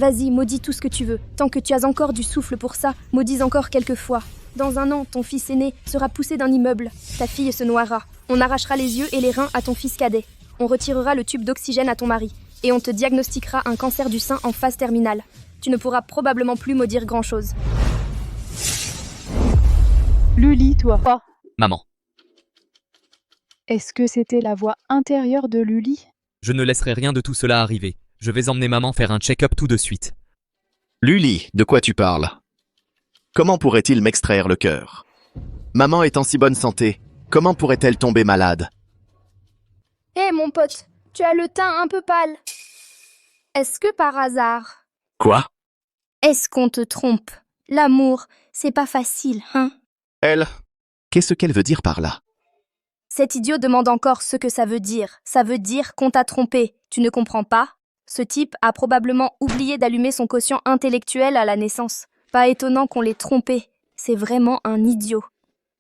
Vas-y, maudis tout ce que tu veux. Tant que tu as encore du souffle pour ça, maudis encore quelques fois. Dans 1 an, ton fils aîné sera poussé d'un immeuble. Ta fille se noiera. On arrachera les yeux et les reins à ton fils cadet. On retirera le tube d'oxygène à ton mari. Et on te diagnostiquera un cancer du sein en phase terminale. Tu ne pourras probablement plus maudire grand-chose. Luli, toi. Maman, Est-ce que c'était la voix intérieure de Luli? je ne laisserai rien de tout cela arriver. Je vais emmener maman faire un check-up tout de suite. Luli, de quoi tu parles? Comment pourrait-il m'extraire le cœur? Maman est en si bonne santé. Comment pourrait-elle tomber malade? Hé mon pote, tu as le teint un peu pâle. Est-ce que par hasard... Quoi? Est-ce qu'on te trompe? L'amour, c'est pas facile, hein? Elle? Qu'est-ce qu'elle veut dire par là? Cet idiot demande encore ce que ça veut dire. Ça veut dire qu'on t'a trompé. Tu ne comprends pas? Ce type a probablement oublié d'allumer son quotient intellectuel à la naissance. Pas étonnant qu'on l'ait trompé. C'est vraiment un idiot.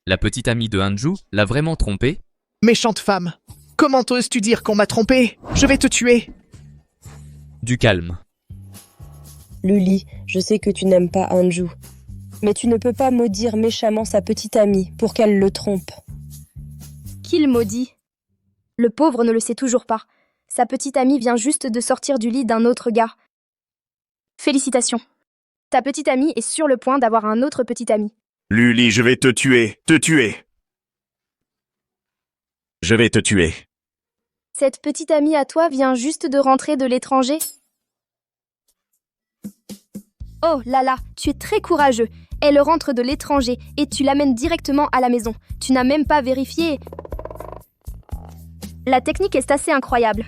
La petite amie de Hanju l'a vraiment trompé? Méchante femme! Comment oses-tu dire qu'on m'a trompé? Je vais te tuer! Du calme. Luli, je sais que tu n'aimes pas Hanju. Mais tu ne peux pas maudire méchamment sa petite amie pour qu'elle le trompe. Qui le maudit? Le pauvre ne le sait toujours pas. Sa petite amie vient juste de sortir du lit d'un autre gars. Félicitations. Ta petite amie est sur le point d'avoir un autre petit ami. Luli, je vais te tuer, te tuer. Je vais te tuer. Cette petite amie à toi vient juste de rentrer de l'étranger? Oh là là, tu es très courageux. Elle rentre de l'étranger et tu l'amènes directement à la maison. Tu n'as même pas vérifié. La technique est assez incroyable.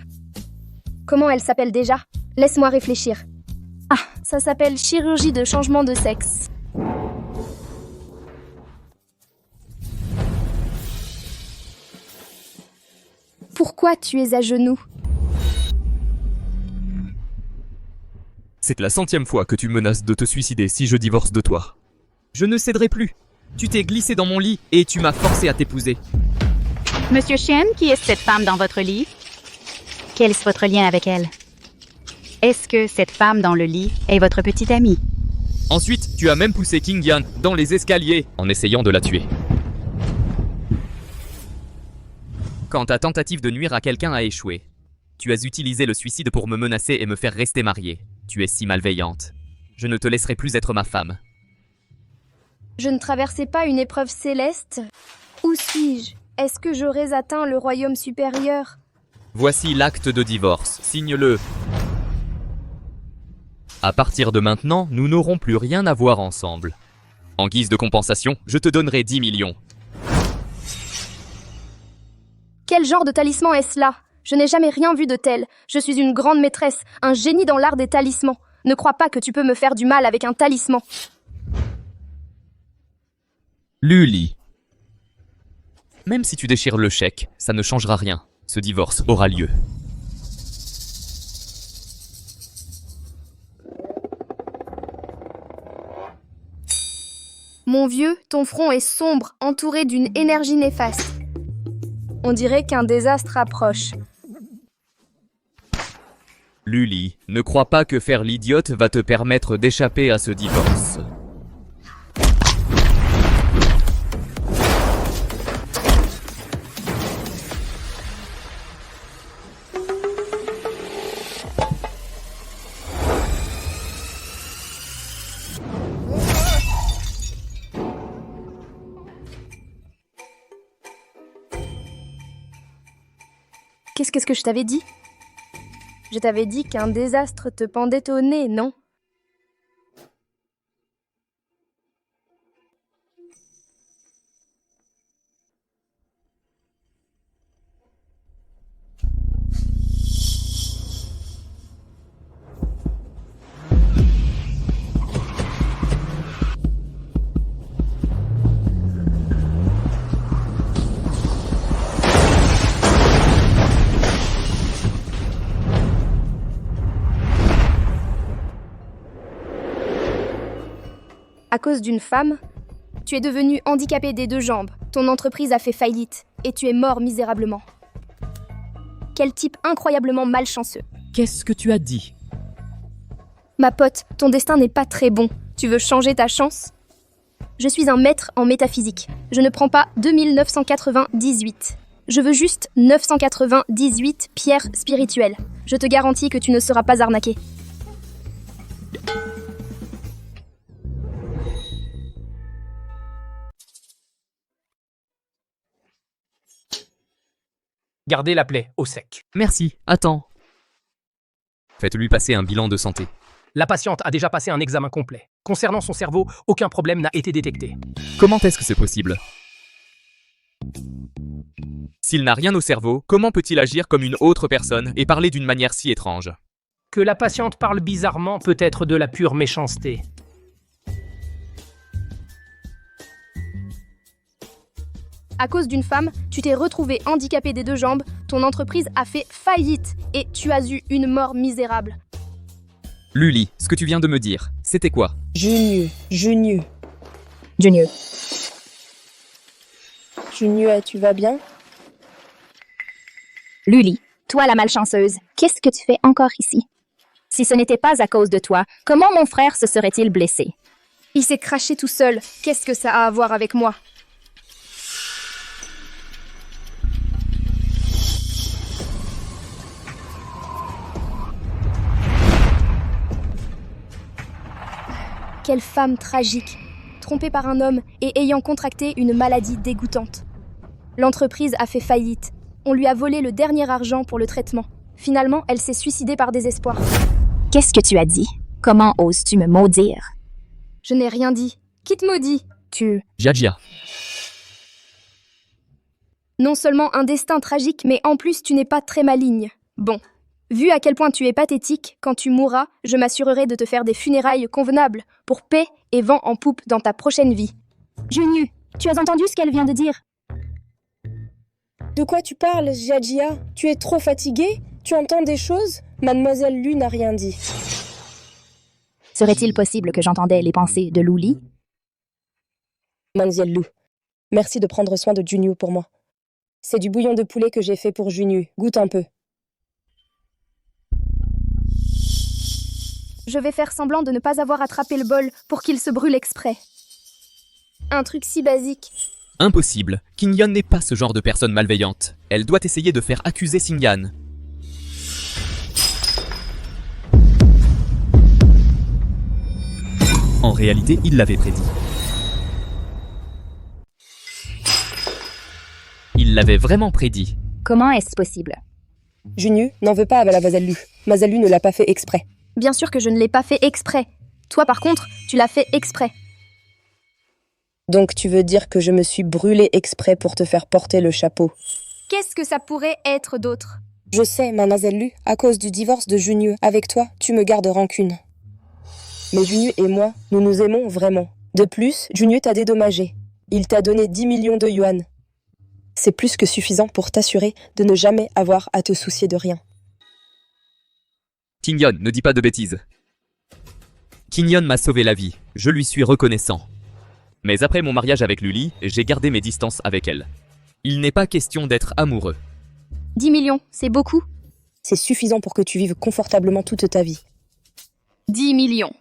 Comment elle s'appelle déjà? Laisse-moi réfléchir. Ah, ça s'appelle chirurgie de changement de sexe. Pourquoi tu es à genoux? C'est la 100e fois que tu menaces de te suicider si je divorce de toi. Je ne céderai plus. Tu t'es glissé dans mon lit et tu m'as forcé à t'épouser. Monsieur Shen, qui est cette femme dans votre lit? Quel est votre lien avec elle? Est-ce que cette femme dans le lit est votre petite amie? Ensuite, tu as même poussé King Yan dans les escaliers en essayant de la tuer. Quand ta tentative de nuire à quelqu'un a échoué, tu as utilisé le suicide pour me menacer et me faire rester mariée. Tu es si malveillante. Je ne te laisserai plus être ma femme. Je ne traversais pas une épreuve céleste? Où suis-je? Est-ce que j'aurais atteint le royaume supérieur? Voici l'acte de divorce. Signe-le. À partir de maintenant, nous n'aurons plus rien à voir ensemble. En guise de compensation, je te donnerai 10 millions. Quel genre de talisman est-ce là? Je n'ai jamais rien vu de tel. Je suis une grande maîtresse, un génie dans l'art des talismans. Ne crois pas que tu peux me faire du mal avec un talisman. Luli. Même si tu déchires le chèque, ça ne changera rien. Ce divorce aura lieu. Mon vieux, ton front est sombre, entouré d'une énergie néfaste. On dirait qu'un désastre approche. Luli, ne crois pas que faire l'idiote va te permettre d'échapper à ce divorce. Qu'est-ce que je t'avais dit? Je t'avais dit qu'un désastre te pendait au nez, non? À cause d'une femme, tu es devenu handicapé des 2 jambes, ton entreprise a fait faillite, et tu es mort misérablement. Quel type incroyablement malchanceux. Qu'est-ce que tu as dit? Ma pote, ton destin n'est pas très bon. Tu veux changer ta chance? Je suis un maître en métaphysique. Je ne prends pas 2998. Je veux juste 998 pierres spirituelles. Je te garantis que tu ne seras pas arnaqué. Gardez la plaie au sec. Merci, attends. Faites-lui passer un bilan de santé. La patiente a déjà passé un examen complet. Concernant son cerveau, aucun problème n'a été détecté. Comment est-ce que c'est possible? S'il n'a rien au cerveau, comment peut-il agir comme une autre personne et parler d'une manière si étrange? Que la patiente parle bizarrement peut être de la pure méchanceté. À cause d'une femme, tu t'es retrouvé handicapé des deux jambes, ton entreprise a fait faillite et tu as eu une mort misérable. Luli, ce que tu viens de me dire, c'était quoi? Junior, Junior. Junior, tu vas bien? Luli, toi la malchanceuse, qu'est-ce que tu fais encore ici? Si ce n'était pas à cause de toi, comment mon frère se serait-il blessé? Il s'est craché tout seul. Qu'est-ce que ça a à voir avec moi? Quelle femme tragique, trompée par un homme et ayant contracté une maladie dégoûtante. L'entreprise a fait faillite. On lui a volé le dernier argent pour le traitement. Finalement, elle s'est suicidée par désespoir. Qu'est-ce que tu as dit? Comment oses-tu me maudire? Je n'ai rien dit. Qui te maudit? Jia. Non seulement un destin tragique, mais en plus tu n'es pas très maligne. Bon. Vu à quel point tu es pathétique, quand tu mourras, je m'assurerai de te faire des funérailles convenables, pour paix et vent en poupe dans ta prochaine vie. Junior, tu as entendu ce qu'elle vient de dire? De quoi tu parles, Jia? Tu es trop fatiguée? Tu entends des choses? Mademoiselle Lu n'a rien dit. Serait-il possible que j'entendais les pensées de Luli? Mademoiselle Lu, merci de prendre soin de Junior pour moi. C'est du bouillon de poulet que j'ai fait pour Junior. Goûte un peu. Je vais faire semblant de ne pas avoir attrapé le bol pour qu'il se brûle exprès. Un truc si basique. Impossible. Qingyan n'est pas ce genre de personne malveillante. Elle doit essayer de faire accuser Xingyan. En réalité, il l'avait prédit. Il l'avait vraiment prédit. Comment est-ce possible? Junior n'en veut pas à Mademoiselle Lu. Mademoiselle Lu ne l'a pas fait exprès. Bien sûr que je ne l'ai pas fait exprès. Toi, par contre, tu l'as fait exprès. Donc tu veux dire que je me suis brûlée exprès pour te faire porter le chapeau? Qu'est-ce que ça pourrait être d'autre? Je sais, Mademoiselle Lu, à cause du divorce de Junior, avec toi, tu me gardes rancune. Mais Junior et moi, nous nous aimons vraiment. De plus, Junior t'a dédommagé. Il t'a donné 10 millions de yuan. C'est plus que suffisant pour t'assurer de ne jamais avoir à te soucier de rien. Qingyan, ne dis pas de bêtises. Qingyan m'a sauvé la vie. Je lui suis reconnaissant. Mais après mon mariage avec Luli, j'ai gardé mes distances avec elle. Il n'est pas question d'être amoureux. 10 millions, c'est beaucoup? C'est suffisant pour que tu vives confortablement toute ta vie. 10 millions.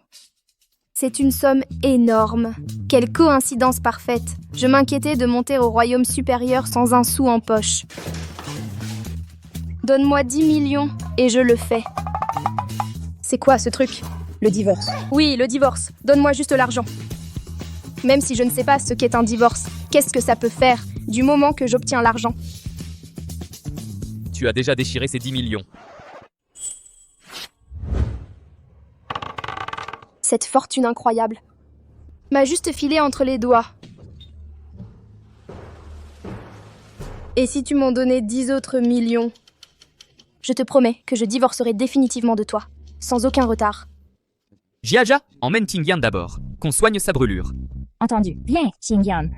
C'est une somme énorme. Quelle coïncidence parfaite. Je m'inquiétais de monter au royaume supérieur sans un sou en poche. Donne-moi 10 millions et je le fais. C'est quoi ce truc? Le divorce. Oui, le divorce. Donne-moi juste l'argent. Même si je ne sais pas ce qu'est un divorce, qu'est-ce que ça peut faire du moment que j'obtiens l'argent? Tu as déjà déchiré ces 10 millions. Cette fortune incroyable m'a juste filé entre les doigts. Et si tu m'en donnais 10 autres millions? Je te promets que je divorcerai définitivement de toi, sans aucun retard. Jia, emmène Qingyan d'abord, qu'on soigne sa brûlure. Entendu. Viens, Qingyan.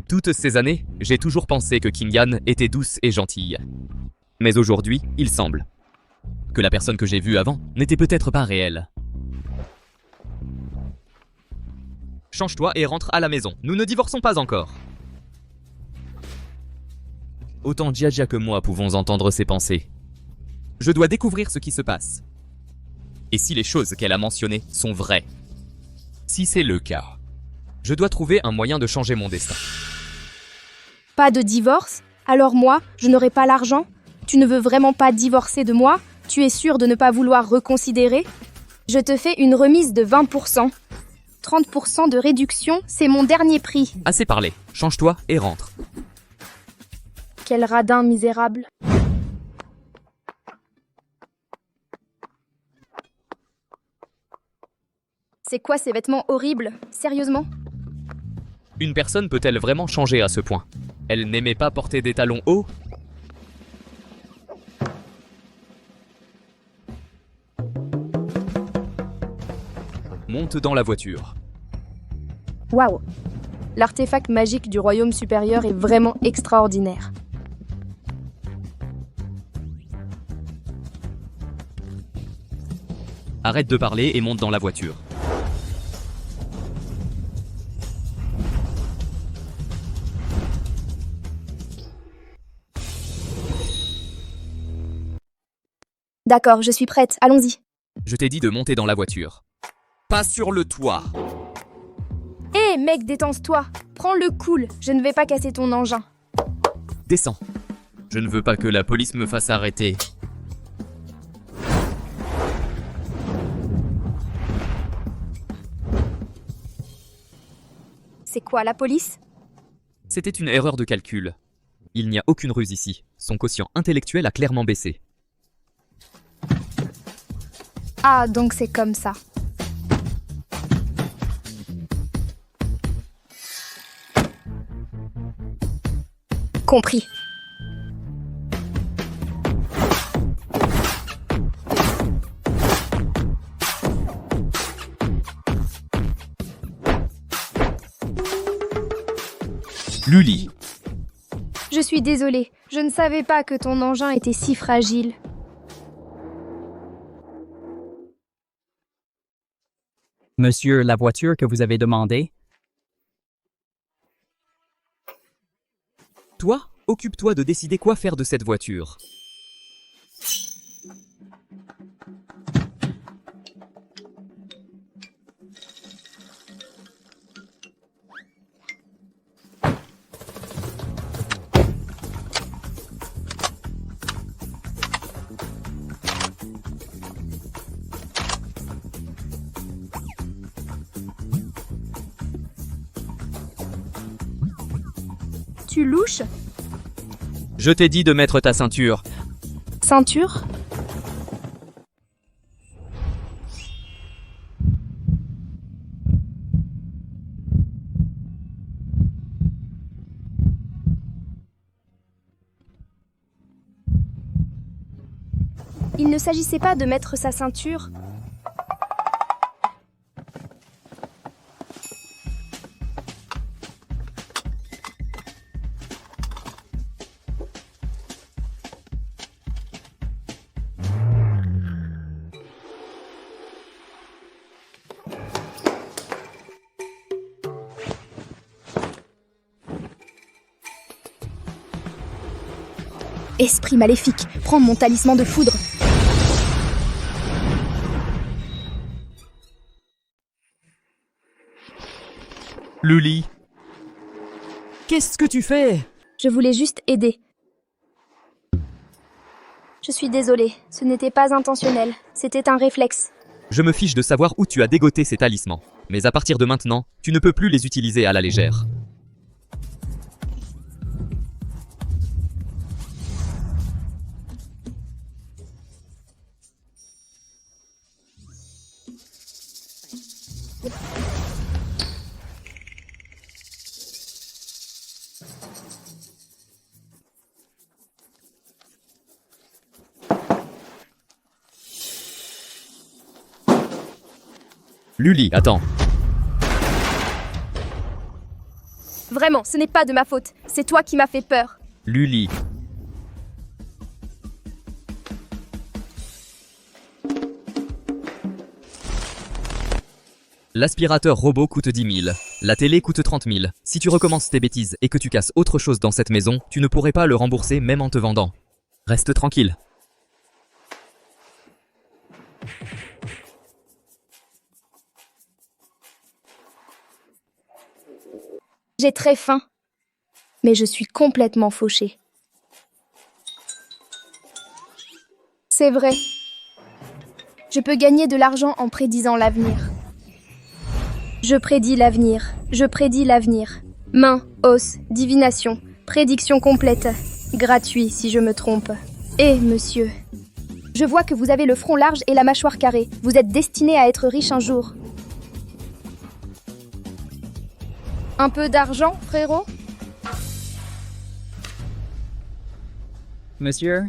Toutes ces années, j'ai toujours pensé que Qingyan était douce et gentille. Mais aujourd'hui, il semble que la personne que j'ai vue avant n'était peut-être pas réelle. Change-toi et rentre à la maison. Nous ne divorçons pas encore. Autant Jia que moi pouvons entendre ses pensées. Je dois découvrir ce qui se passe. Et si les choses qu'elle a mentionnées sont vraies? Si c'est le cas, je dois trouver un moyen de changer mon destin. Pas de divorce? Alors moi, je n'aurai pas l'argent? Tu ne veux vraiment pas divorcer de moi? Tu es sûr de ne pas vouloir reconsidérer? Je te fais une remise de 20%. 30% de réduction, c'est mon dernier prix. Assez parlé, change-toi et rentre. Quel radin misérable. C'est quoi ces vêtements horribles? Sérieusement? Une personne peut-elle vraiment changer à ce point? Elle n'aimait pas porter des talons hauts? Monte dans la voiture. Waouh! L'artefact magique du royaume supérieur est vraiment extraordinaire. Arrête de parler et monte dans la voiture. D'accord, je suis prête, allons-y. Je t'ai dit de monter dans la voiture. Pas sur le toit. Hé mec, détends-toi. Prends le cool, je ne vais pas casser ton engin. Descends. Je ne veux pas que la police me fasse arrêter. C'est quoi, la police? C'était une erreur de calcul. Il n'y a aucune ruse ici. Son quotient intellectuel a clairement baissé. Ah, donc c'est comme ça. Compris. Luli. Je suis désolée, je ne savais pas que ton engin était si fragile. Monsieur, la voiture que vous avez demandée? Toi, occupe-toi de décider quoi faire de cette voiture. Tu louches? Je t'ai dit de mettre ta ceinture. Ceinture? Il ne s'agissait pas de mettre sa ceinture. Esprit maléfique, prends mon talisman de foudre. Luli. Qu'est-ce que tu fais? Je voulais juste aider. Je suis désolée, ce n'était pas intentionnel, c'était un réflexe. Je me fiche de savoir où tu as dégoté ces talismans. Mais à partir de maintenant, tu ne peux plus les utiliser à la légère. Luli, attends. Vraiment, ce n'est pas de ma faute, c'est toi qui m'as fait peur. Luli. L'aspirateur robot coûte 10 000. La télé coûte 30 000. Si tu recommences tes bêtises et que tu casses autre chose dans cette maison, tu ne pourrais pas le rembourser même en te vendant. Reste tranquille. J'ai très faim. Mais je suis complètement fauchée. C'est vrai. Je peux gagner de l'argent en prédisant l'avenir. Je prédis l'avenir. Je prédis l'avenir. Main, os, divination, prédiction complète. Gratuit si je me trompe. Eh, monsieur. Je vois que vous avez le front large et la mâchoire carrée. Vous êtes destiné à être riche un jour. Un peu d'argent, frérot? Monsieur,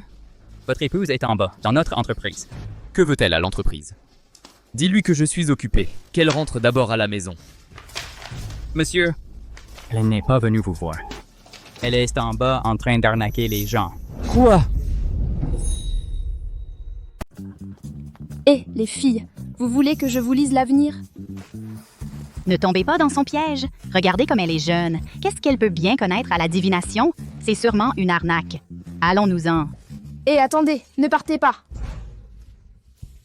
votre épouse est en bas, dans notre entreprise. Que veut-elle à l'entreprise? Dis-lui que je suis occupé, qu'elle rentre d'abord à la maison. Monsieur, elle n'est pas venue vous voir. Elle est en bas en train d'arnaquer les gens. Quoi? Eh, les filles, vous voulez que je vous lise l'avenir? Ne tombez pas dans son piège. Regardez comme elle est jeune. Qu'est-ce qu'elle peut bien connaître à la divination? C'est sûrement une arnaque. Allons-nous-en. Eh, attendez, ne partez pas.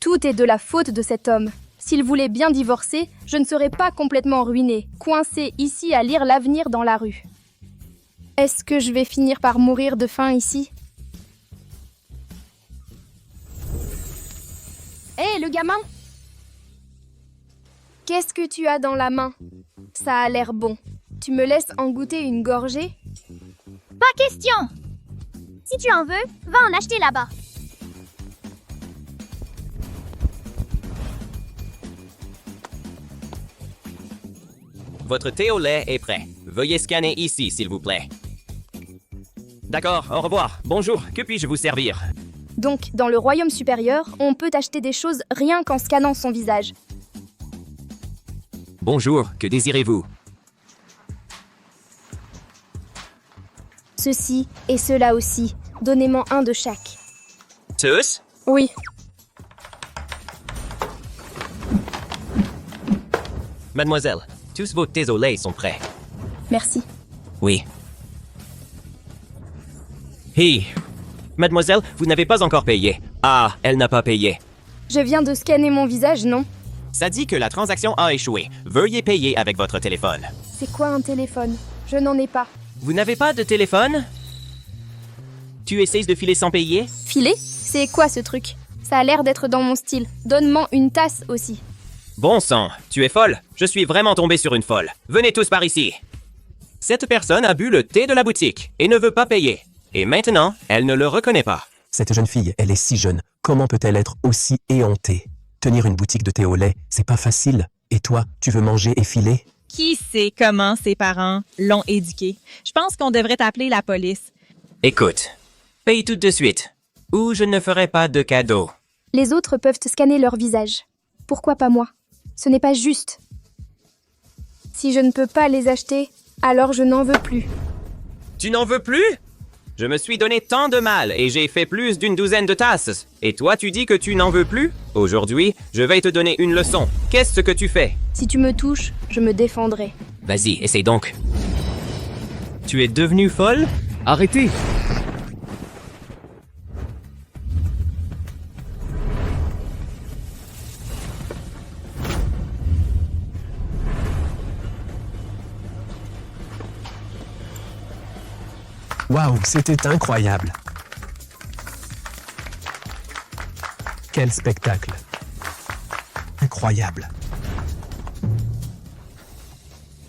Tout est de la faute de cet homme. S'il voulait bien divorcer, je ne serais pas complètement ruinée, coincée ici à lire l'avenir dans la rue. Est-ce que je vais finir par mourir de faim ici? Hé, le gamin! Qu'est-ce que tu as dans la main? Ça a l'air bon. Tu me laisses en goûter une gorgée? Pas question! Si tu en veux, va en acheter là-bas. Votre thé au lait est prêt. Veuillez scanner ici, s'il vous plaît. D'accord, au revoir. Bonjour, que puis-je vous servir? Donc, dans le royaume supérieur, on peut acheter des choses rien qu'en scannant son visage. Bonjour, que désirez-vous? Ceci et cela aussi. Donnez-moi un de chaque. Tous? Oui. Mademoiselle, tous vos thés au lait sont prêts. Merci. Oui. Hi. Mademoiselle, vous n'avez pas encore payé. Ah, elle n'a pas payé. Je viens de scanner mon visage, non? Ça dit que la transaction a échoué. Veuillez payer avec votre téléphone. C'est quoi un téléphone? Je n'en ai pas. Vous n'avez pas de téléphone? Tu essayes de filer sans payer? Filer? C'est quoi ce truc? Ça a l'air d'être dans mon style. Donne-moi une tasse aussi. Bon sang, tu es folle? Je suis vraiment tombé sur une folle. Venez tous par ici. Cette personne a bu le thé de la boutique et ne veut pas payer. Et maintenant, elle ne le reconnaît pas. Cette jeune fille, elle est si jeune. Comment peut-elle être aussi éhontée? Tenir une boutique de thé au lait, c'est pas facile. Et toi, tu veux manger et filer? Qui sait comment ses parents l'ont éduquée? Je pense qu'on devrait appeler la police. Écoute, paye tout de suite, ou je ne ferai pas de cadeau. Les autres peuvent te scanner leur visage. Pourquoi pas moi? Ce n'est pas juste. Si je ne peux pas les acheter, alors je n'en veux plus. Tu n'en veux plus? Je me suis donné tant de mal et j'ai fait plus d'une douzaine de tasses. Et toi, tu dis que tu n'en veux plus? Aujourd'hui, je vais te donner une leçon. Qu'est-ce que tu fais? Si tu me touches, je me défendrai. Vas-y, essaye donc. Tu es devenue folle? Arrêtez! Waouh, c'était incroyable. Quel spectacle. Incroyable.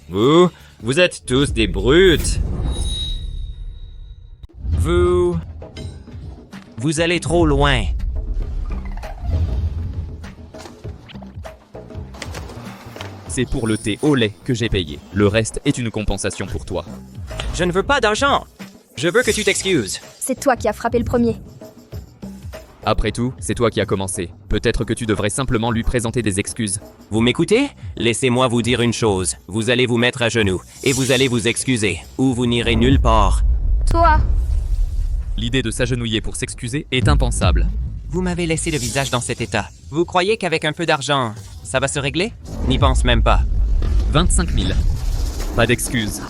Vous êtes tous des brutes. Vous allez trop loin. C'est pour le thé au lait que j'ai payé. Le reste est une compensation pour toi. Je ne veux pas d'argent. Je veux que tu t'excuses. C'est toi qui as frappé le premier. Après tout, c'est toi qui as commencé. Peut-être que tu devrais simplement lui présenter des excuses. Vous m'écoutez? Laissez-moi vous dire une chose. Vous allez vous mettre à genoux et vous allez vous excuser, ou vous n'irez nulle part. Toi! L'idée de s'agenouiller pour s'excuser est impensable. Vous m'avez laissé le visage dans cet état. Vous croyez qu'avec un peu d'argent, ça va se régler? N'y pense même pas. 25 000. Pas d'excuses.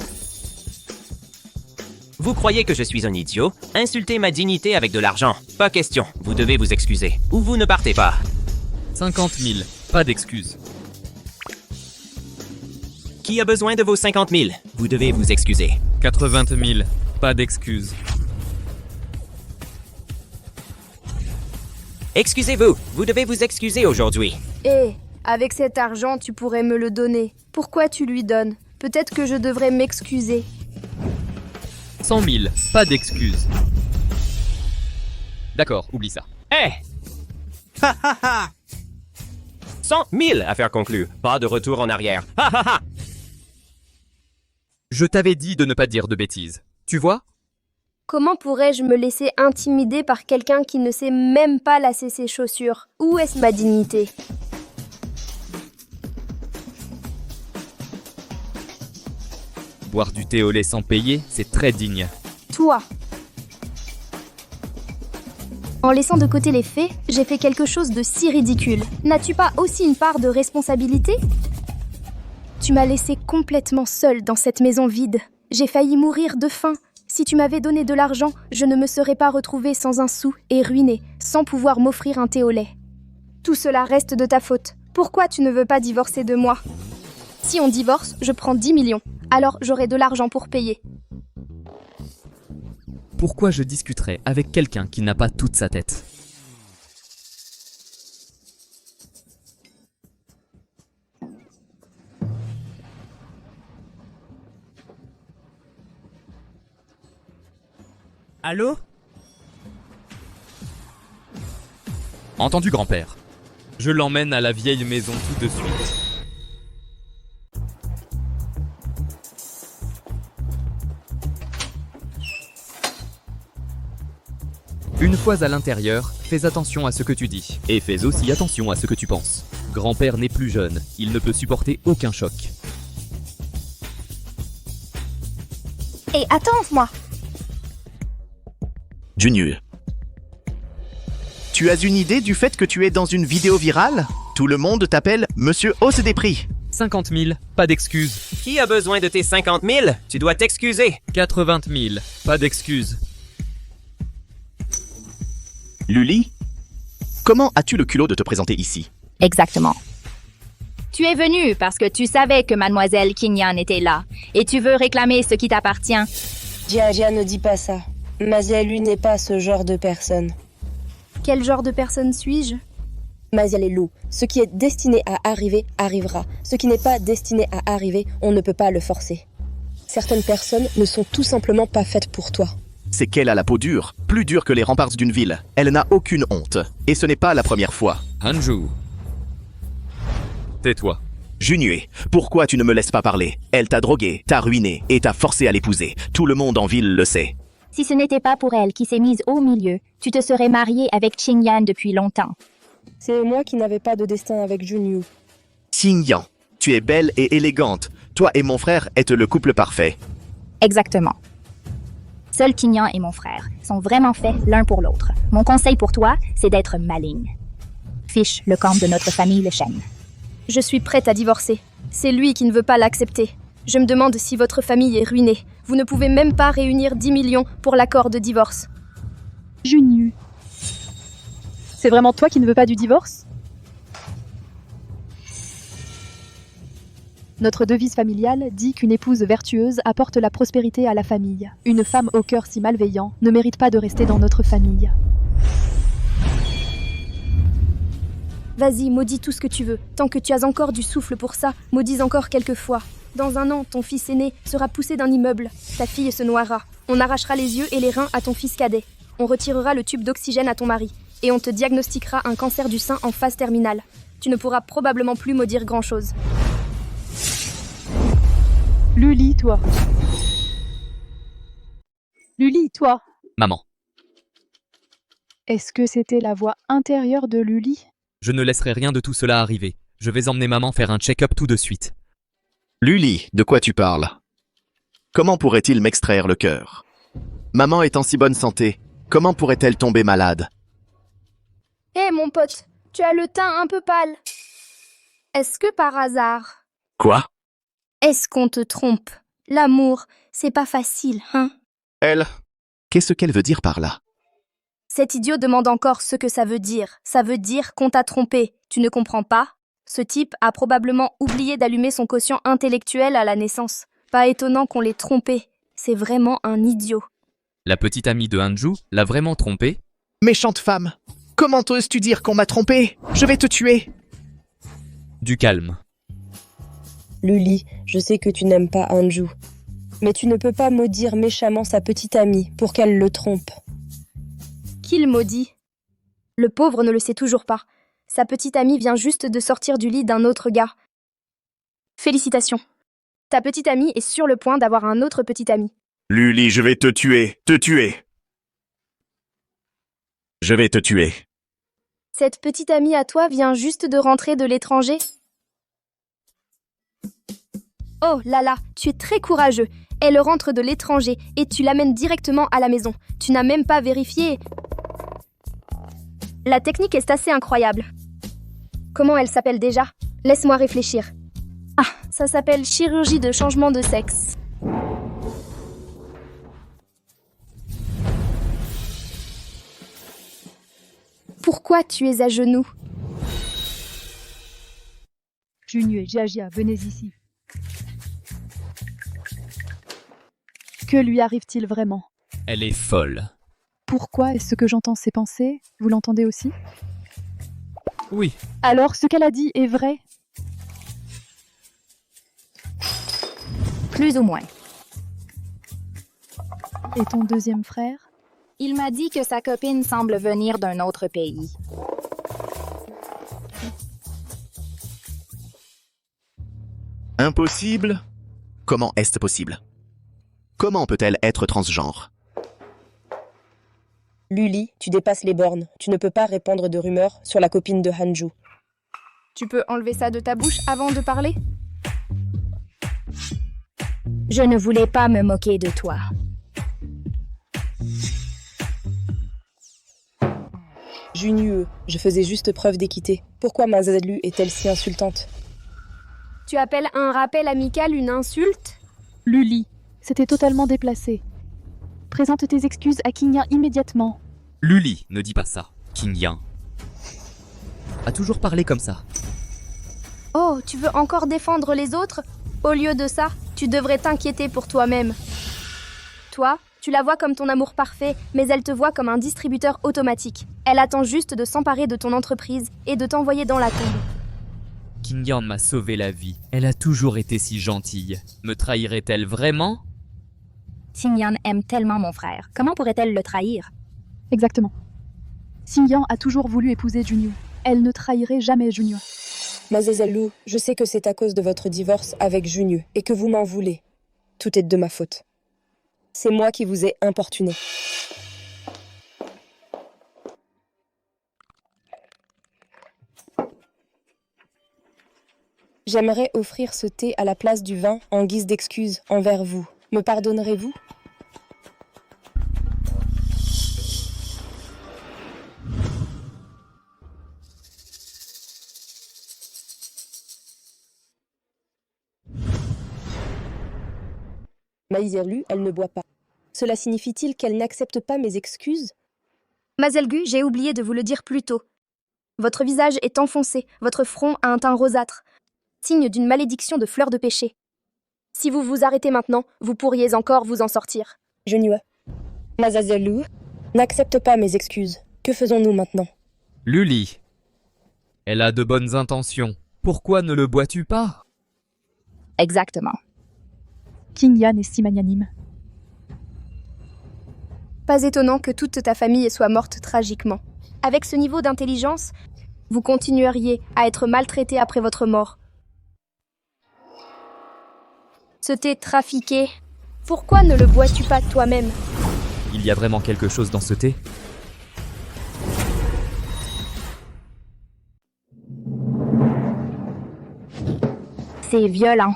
Vous croyez que je suis un idiot? Insultez ma dignité avec de l'argent. Pas question, vous devez vous excuser. Ou vous ne partez pas. 50 000. Pas d'excuses. Qui a besoin de vos 50 000? Vous devez vous excuser. 80 000. Pas d'excuses. Excusez-vous, vous devez vous excuser aujourd'hui. Hé, avec cet argent, tu pourrais me le donner. Pourquoi tu lui donnes? Peut-être que je devrais m'excuser. 100 000. Pas d'excuses. D'accord, oublie ça. Hé! Ha ha ha! 100 000, affaire conclue. Pas de retour en arrière. Ha ha ha! Je t'avais dit de ne pas dire de bêtises. Tu vois? Comment pourrais-je me laisser intimider par quelqu'un qui ne sait même pas lasser ses chaussures? Où est-ce ma dignité? Boire du thé au lait sans payer, c'est très digne. Toi. En laissant de côté les faits, j'ai fait quelque chose de si ridicule. N'as-tu pas aussi une part de responsabilité? Tu m'as laissé complètement seule dans cette maison vide. J'ai failli mourir de faim. Si tu m'avais donné de l'argent, je ne me serais pas retrouvée sans un sou et ruinée, sans pouvoir m'offrir un thé au lait. Tout cela reste de ta faute. Pourquoi tu ne veux pas divorcer de moi? Si on divorce, je prends 10 millions. Alors j'aurai de l'argent pour payer. Pourquoi je discuterais avec quelqu'un qui n'a pas toute sa tête? Allô? Entendu, grand-père. Je l'emmène à la vieille maison tout de suite. Une fois à l'intérieur, fais attention à ce que tu dis. Et fais aussi attention à ce que tu penses. Grand-père n'est plus jeune, il ne peut supporter aucun choc. Et attends-moi. Junior. Tu as une idée du fait que tu es dans une vidéo virale? Tout le monde t'appelle Monsieur Hausse des prix. 50 000, pas d'excuses. Qui a besoin de tes 50 000? Tu dois t'excuser. 80 000, pas d'excuses. Luli, comment as-tu le culot de te présenter ici? Exactement. Tu es venu parce que tu savais que mademoiselle Kinyan était là et tu veux réclamer ce qui t'appartient. Jia ne dis pas ça. Mazialu n'est pas ce genre de personne. Quel genre de personne suis-je? Mazial est loup. Ce qui est destiné à arriver, arrivera. Ce qui n'est pas destiné à arriver, on ne peut pas le forcer. Certaines personnes ne sont tout simplement pas faites pour toi. C'est qu'elle a la peau dure, plus dure que les remparts d'une ville. Elle n'a aucune honte. Et ce n'est pas la première fois. Hanju. Tais-toi. Junior, pourquoi tu ne me laisses pas parler? Elle t'a drogué, t'a ruiné et t'a forcé à l'épouser. Tout le monde en ville le sait. Si ce n'était pas pour elle qui s'est mise au milieu, tu te serais mariée avec Qingyan depuis longtemps. C'est moi qui n'avais pas de destin avec Junyu. Qingyan, tu es belle et élégante. Toi et mon frère êtes le couple parfait. Exactement. Seul Kinyan et mon frère sont vraiment faits l'un pour l'autre. Mon conseil pour toi, c'est d'être maligne. Fiche le camp de notre famille le Shen. Je suis prête à divorcer. C'est lui qui ne veut pas l'accepter. Je me demande si votre famille est ruinée. Vous ne pouvez même pas réunir 10 millions pour l'accord de divorce. Junu. C'est vraiment toi qui ne veux pas du divorce? Notre devise familiale dit qu'une épouse vertueuse apporte la prospérité à la famille. Une femme au cœur si malveillant ne mérite pas de rester dans notre famille. Vas-y, maudis tout ce que tu veux. Tant que tu as encore du souffle pour ça, maudis encore quelques fois. Dans un an, ton fils aîné sera poussé d'un immeuble. Ta fille se noiera. On arrachera les yeux et les reins à ton fils cadet. On retirera le tube d'oxygène à ton mari. Et on te diagnostiquera un cancer du sein en phase terminale. Tu ne pourras probablement plus maudire grand-chose. Luli, toi. Luli, toi. Maman. Est-ce que c'était la voix intérieure de Luli? Je ne laisserai rien de tout cela arriver. Je vais emmener maman faire un check-up tout de suite. Luli, de quoi tu parles? Comment pourrait-il m'extraire le cœur? Maman est en si bonne santé. Comment pourrait-elle tomber malade? Hé, mon pote, tu as le teint un peu pâle. Est-ce que par hasard... Quoi? Est-ce qu'on te trompe? L'amour, c'est pas facile, hein? Elle? Qu'est-ce qu'elle veut dire par là? Cet idiot demande encore ce que ça veut dire. Ça veut dire qu'on t'a trompé. Tu ne comprends pas? Ce type a probablement oublié d'allumer son quotient intellectuel à la naissance. Pas étonnant qu'on l'ait trompé. C'est vraiment un idiot. La petite amie de Hanju l'a vraiment trompé? Méchante femme. Comment oses-tu dire qu'on m'a trompé? Je vais te tuer. Du calme. Luli, je sais que tu n'aimes pas Hanju. Mais tu ne peux pas maudire méchamment sa petite amie pour qu'elle le trompe. Qui le maudit? Le pauvre ne le sait toujours pas. Sa petite amie vient juste de sortir du lit d'un autre gars. Félicitations. Ta petite amie est sur le point d'avoir un autre petit ami. Luli, je vais te tuer. Te tuer. Je vais te tuer. Cette petite amie à toi vient juste de rentrer de l'étranger? Oh là là, tu es très courageux. Elle rentre de l'étranger et tu l'amènes directement à la maison. Tu n'as même pas vérifié. La technique est assez incroyable. Comment elle s'appelle déjà? Laisse-moi réfléchir. Ah, ça s'appelle chirurgie de changement de sexe. Pourquoi tu es à genoux? Junyu et Jiajia, venez ici. Que lui arrive-t-il vraiment? Elle est folle. Pourquoi est-ce que j'entends ses pensées? Vous l'entendez aussi? Oui. Alors, ce qu'elle a dit est vrai? Plus ou moins. Et ton deuxième frère? Il m'a dit que sa copine semble venir d'un autre pays. Impossible? Comment est-ce possible? Comment peut-elle être transgenre? Luli, tu dépasses les bornes. Tu ne peux pas répandre de rumeurs sur la copine de Hanju. Tu peux enlever ça de ta bouche avant de parler? Je ne voulais pas me moquer de toi. Junyu, je faisais juste preuve d'équité. Pourquoi Masalu est-elle si insultante? Tu appelles un rappel amical une insulte? Luli, c'était totalement déplacé. Présente tes excuses à Qingyan immédiatement. Luli, ne dis pas ça. Qingyan a toujours parlé comme ça. Oh, tu veux encore défendre les autres? Au lieu de ça, tu devrais t'inquiéter pour toi-même. Toi, tu la vois comme ton amour parfait, mais elle te voit comme un distributeur automatique. Elle attend juste de s'emparer de ton entreprise et de t'envoyer dans la tombe. Qingyan m'a sauvé la vie. Elle a toujours été si gentille. Me trahirait-elle vraiment? Qingyan aime tellement mon frère. Comment pourrait-elle le trahir? Exactement. Qingyan a toujours voulu épouser Junyu. Elle ne trahirait jamais Junyu. Masalu, je sais que c'est à cause de votre divorce avec Junyu et que vous m'en voulez. Tout est de ma faute. C'est moi qui vous ai importuné. J'aimerais offrir ce thé à la place du vin en guise d'excuse envers vous. Me pardonnerez-vous? Maïzerlu, elle ne boit pas. Cela signifie-t-il qu'elle n'accepte pas mes excuses? Mazelgu, j'ai oublié de vous le dire plus tôt. Votre visage est enfoncé, votre front a un teint rosâtre, signe d'une malédiction de fleurs de péché. Si vous vous arrêtez maintenant, vous pourriez encore vous en sortir. Junyu, Masazellu n'accepte pas mes excuses. Que faisons-nous maintenant? Luli. Elle a de bonnes intentions. Pourquoi ne le bois-tu pas? Exactement. Qingyan est si magnanime. Pas étonnant que toute ta famille soit morte tragiquement. Avec ce niveau d'intelligence, vous continueriez à être maltraité après votre mort. Ce thé trafiqué, pourquoi ne le bois-tu pas toi-même? Il y a vraiment quelque chose dans ce thé? C'est violent.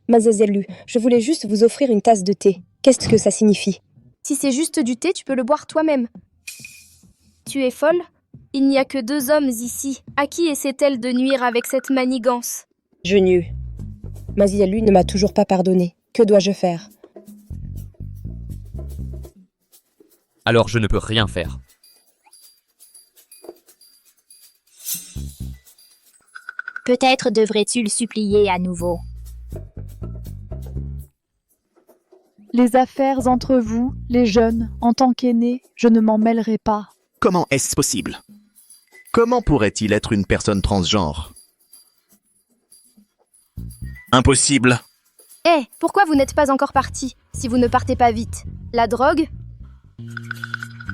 Masazellu, je voulais juste vous offrir une tasse de thé. Qu'est-ce que ça signifie? Si c'est juste du thé, tu peux le boire toi-même. Tu es folle? Il n'y a que 2 hommes ici. À qui essaie-t-elle de nuire avec cette manigance? Junyu, Masazellu ne m'a toujours pas pardonné. Que dois-je faire? Alors je ne peux rien faire. Peut-être devrais-tu le supplier à nouveau. Les affaires entre vous, les jeunes, en tant qu'aînés, je ne m'en mêlerai pas. Comment est-ce possible? Comment pourrait-il être une personne transgenre? Impossible. Eh, pourquoi vous n'êtes pas encore parti, si vous ne partez pas vite? La drogue?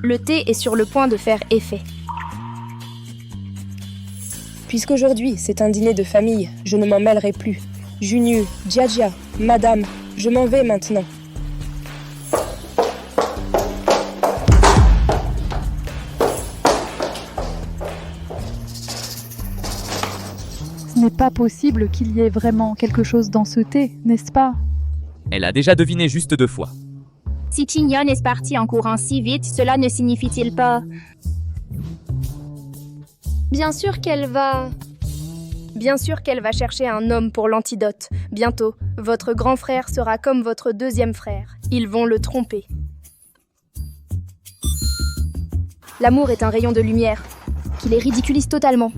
Le thé est sur le point de faire effet. Puisqu'aujourd'hui, c'est un dîner de famille, je ne m'en mêlerai plus. Junior, Djadja, madame, je m'en vais maintenant. Ce n'est pas possible qu'il y ait vraiment quelque chose dans ce thé, n'est-ce pas? Elle a déjà deviné juste 2 fois. Si Chinyon est parti en courant si vite, cela ne signifie-t-il pas... Bien sûr qu'elle va chercher un homme pour l'antidote. Bientôt, votre grand frère sera comme votre deuxième frère. Ils vont le tromper. L'amour est un rayon de lumière, qui les ridiculise totalement.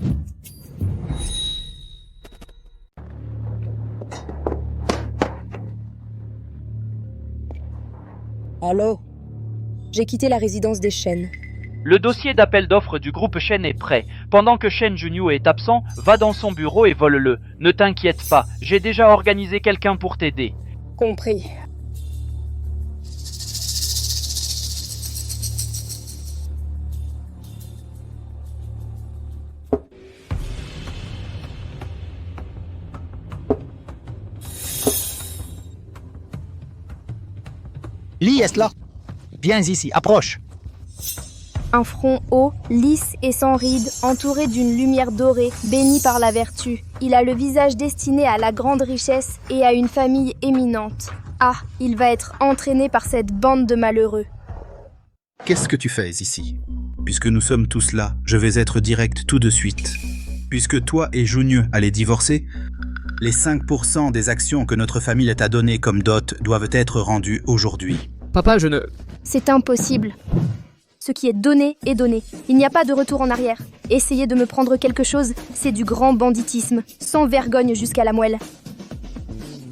Allô? J'ai quitté la résidence des Shen. Le dossier d'appel d'offres du groupe Shen est prêt. Pendant que Shen Junyu est absent, va dans son bureau et vole-le. Ne t'inquiète pas, j'ai déjà organisé quelqu'un pour t'aider. Compris. Lee est là. Viens ici, approche. Un front haut, lisse et sans rides, entouré d'une lumière dorée, béni par la vertu. Il a le visage destiné à la grande richesse et à une famille éminente. Ah, il va être entraîné par cette bande de malheureux. Qu'est-ce que tu fais ici? Puisque nous sommes tous là, je vais être direct tout de suite. Puisque toi et Junyu allez divorcer, les 5% des actions que notre famille t'a données comme dot doivent être rendues aujourd'hui. Papa, je ne... C'est impossible. Ce qui est donné est donné. Il n'y a pas de retour en arrière. Essayer de me prendre quelque chose, c'est du grand banditisme, sans vergogne jusqu'à la moelle.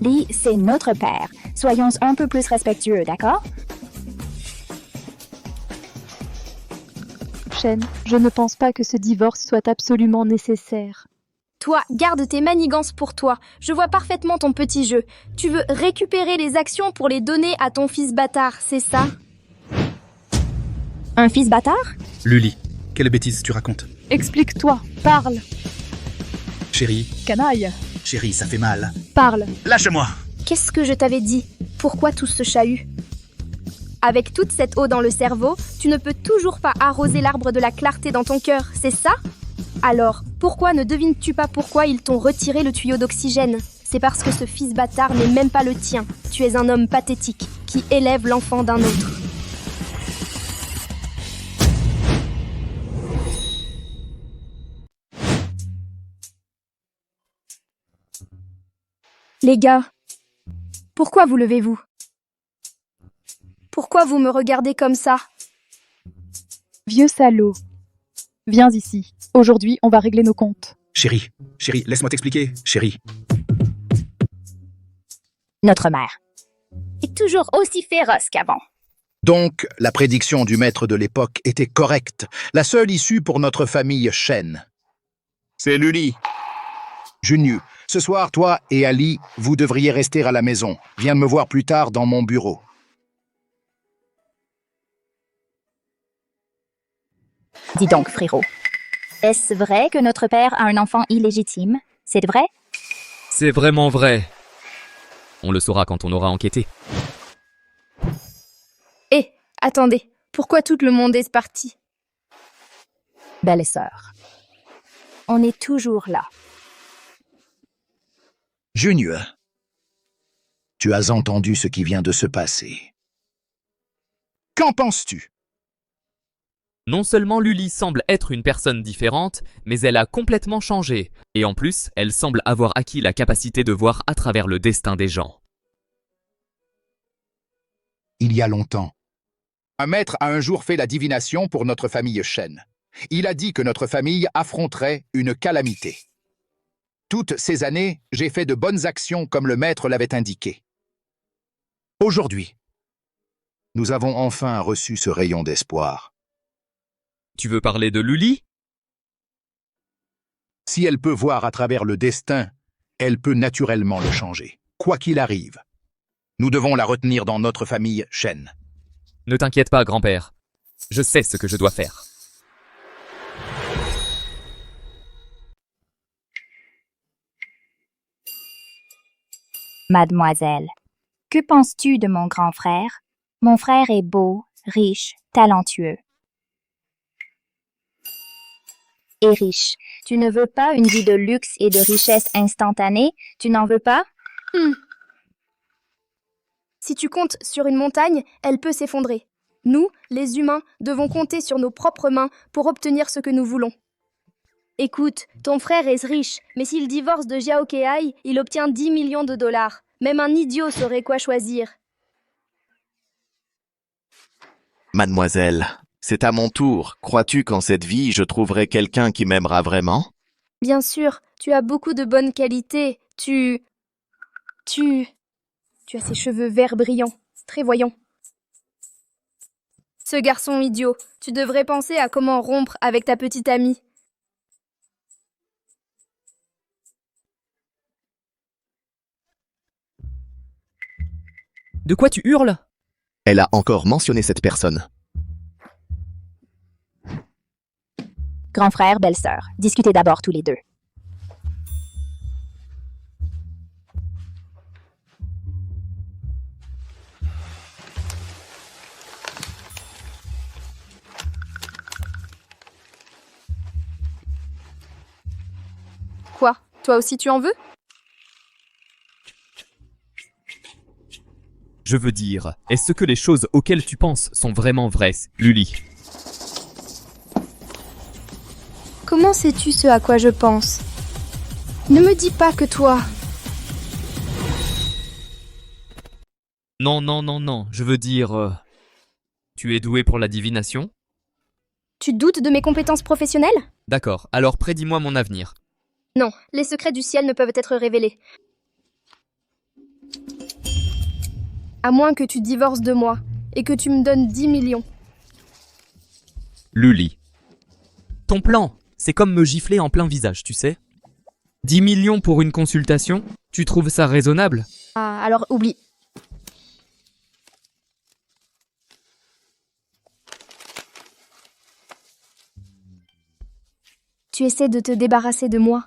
Lee, c'est notre père. Soyons un peu plus respectueux, d'accord? Shen, je ne pense pas que ce divorce soit absolument nécessaire. Toi, garde tes manigances pour toi. Je vois parfaitement ton petit jeu. Tu veux récupérer les actions pour les donner à ton fils bâtard, c'est ça? Un fils bâtard? Luli, quelle bêtise tu racontes? Explique-toi, parle. Chérie, Canaille, chérie, ça fait mal. parle. Lâche-moi! Qu'est-ce que je t'avais dit? Pourquoi tout ce chahut? Avec toute cette eau dans le cerveau, tu ne peux toujours pas arroser l'arbre de la clarté dans ton cœur, c'est ça? Alors, pourquoi ne devines-tu pas pourquoi ils t'ont retiré le tuyau d'oxygène? C'est parce que ce fils bâtard n'est même pas le tien. Tu es un homme pathétique, qui élève l'enfant d'un autre. Les gars, pourquoi vous levez-vous? Pourquoi vous me regardez comme ça? Vieux salaud. Viens ici. Aujourd'hui, on va régler nos comptes. Chérie, chérie, laisse-moi t'expliquer, chérie. Notre mère est toujours aussi féroce qu'avant. Donc, la prédiction du maître de l'époque était correcte. La seule issue pour notre famille Shen. C'est Luli. Junyu, ce soir, toi et Ali, vous devriez rester à la maison. Viens me voir plus tard dans mon bureau. Dis donc, frérot. Est-ce vrai que notre père a un enfant illégitime? C'est vrai? C'est vraiment vrai. On le saura quand on aura enquêté. Hé, attendez, pourquoi tout le monde est parti? Belle sœur, on est toujours là. Junyu, tu as entendu ce qui vient de se passer. Qu'en penses-tu? Non seulement Luli semble être une personne différente, mais elle a complètement changé. Et en plus, elle semble avoir acquis la capacité de voir à travers le destin des gens. Il y a longtemps, un maître a un jour fait la divination pour notre famille Shen. Il a dit que notre famille affronterait une calamité. Toutes ces années, j'ai fait de bonnes actions comme le maître l'avait indiqué. Aujourd'hui, nous avons enfin reçu ce rayon d'espoir. Tu veux parler de Luli? Si elle peut voir à travers le destin, elle peut naturellement le changer, quoi qu'il arrive. Nous devons la retenir dans notre famille Shen. Ne t'inquiète pas, grand-père. Je sais ce que je dois faire. Mademoiselle, que penses-tu de mon grand frère? Mon frère est beau, riche, talentueux. Et riche. Tu ne veux pas une vie de luxe et de richesse instantanée? Tu n'en veux pas? Si tu comptes sur une montagne, elle peut s'effondrer. Nous, les humains, devons compter sur nos propres mains pour obtenir ce que nous voulons. Écoute, ton frère est riche, mais s'il divorce de Xiao Keai, il obtient 10 millions de dollars. Même un idiot saurait quoi choisir. Mademoiselle, c'est à mon tour. Crois-tu qu'en cette vie, je trouverai quelqu'un qui m'aimera vraiment? Bien sûr, tu as beaucoup de bonnes qualités. Tu as ces cheveux verts brillants, très voyants. Ce garçon idiot, tu devrais penser à comment rompre avec ta petite amie. De quoi tu hurles? Elle a encore mentionné cette personne. Grand frère, belle-sœur, discutez d'abord tous les deux. Quoi? Toi aussi tu en veux? Je veux dire, est-ce que les choses auxquelles tu penses sont vraiment vraies, Luli? Comment sais-tu ce à quoi je pense? Ne me dis pas que toi... Non, non, non, non, je veux dire... Tu es doué pour la divination? Tu doutes de mes compétences professionnelles? D'accord, alors prédis-moi mon avenir. Non, les secrets du ciel ne peuvent être révélés. À moins que tu divorces de moi et que tu me donnes 10 millions. Luli. Ton plan, c'est comme me gifler en plein visage, tu sais. 10 millions pour une consultation? Tu trouves ça raisonnable? Ah, alors oublie. Tu essaies de te débarrasser de moi.